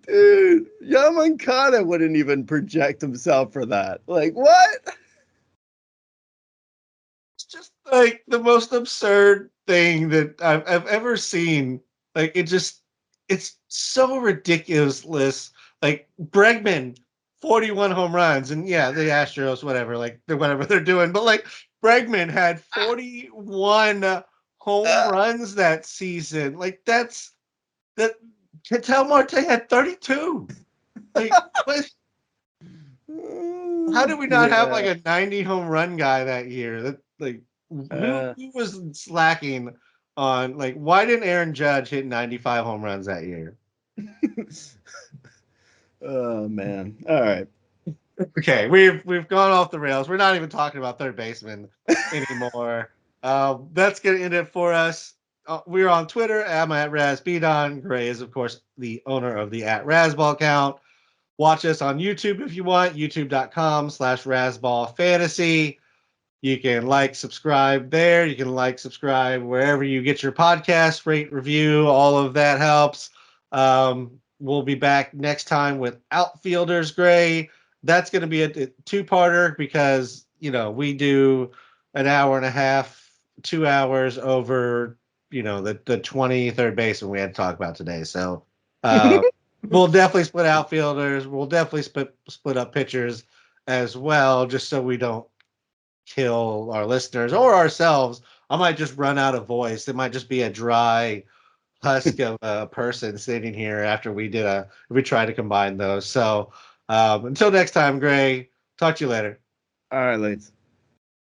Speaker 2: Dude, Yoan Moncada wouldn't even project himself for that. Like, what?
Speaker 1: It's just like the most absurd thing that I've ever seen. Like, it's so ridiculous. Like, Bregman, 41 home runs, and yeah, the Astros, whatever, like, whatever they're doing. But, like, Bregman had 41 home runs that season. Like, that. Ketel Marte had 32. Like, what? How did we not have like a 90 home run guy that year? That like who was slacking on like why didn't Aaron Judge hit 95 home runs that year?
Speaker 2: Oh man. All right.
Speaker 1: Okay, we've gone off the rails. We're not even talking about third baseman anymore. That's gonna end it for us. We're on Twitter. I'm at RazBdon. Gray is, of course, the owner of the at Razzball account. Watch us on YouTube if you want. YouTube.com/Razzball Fantasy. You can like, subscribe there. You can like, subscribe wherever you get your podcast, rate, review. All of that helps. We'll be back next time with Outfielders, Gray. That's going to be a two-parter because, we do an hour and a half, 2 hours over, the 23rd baseman we had to talk about today. So we'll definitely split outfielders. We'll definitely split up pitchers as well, just so we don't kill our listeners or ourselves. I might just run out of voice. It might just be a dry husk of a person sitting here after we try to combine those. So until next time, Gray, talk to you later.
Speaker 2: All right, Lance.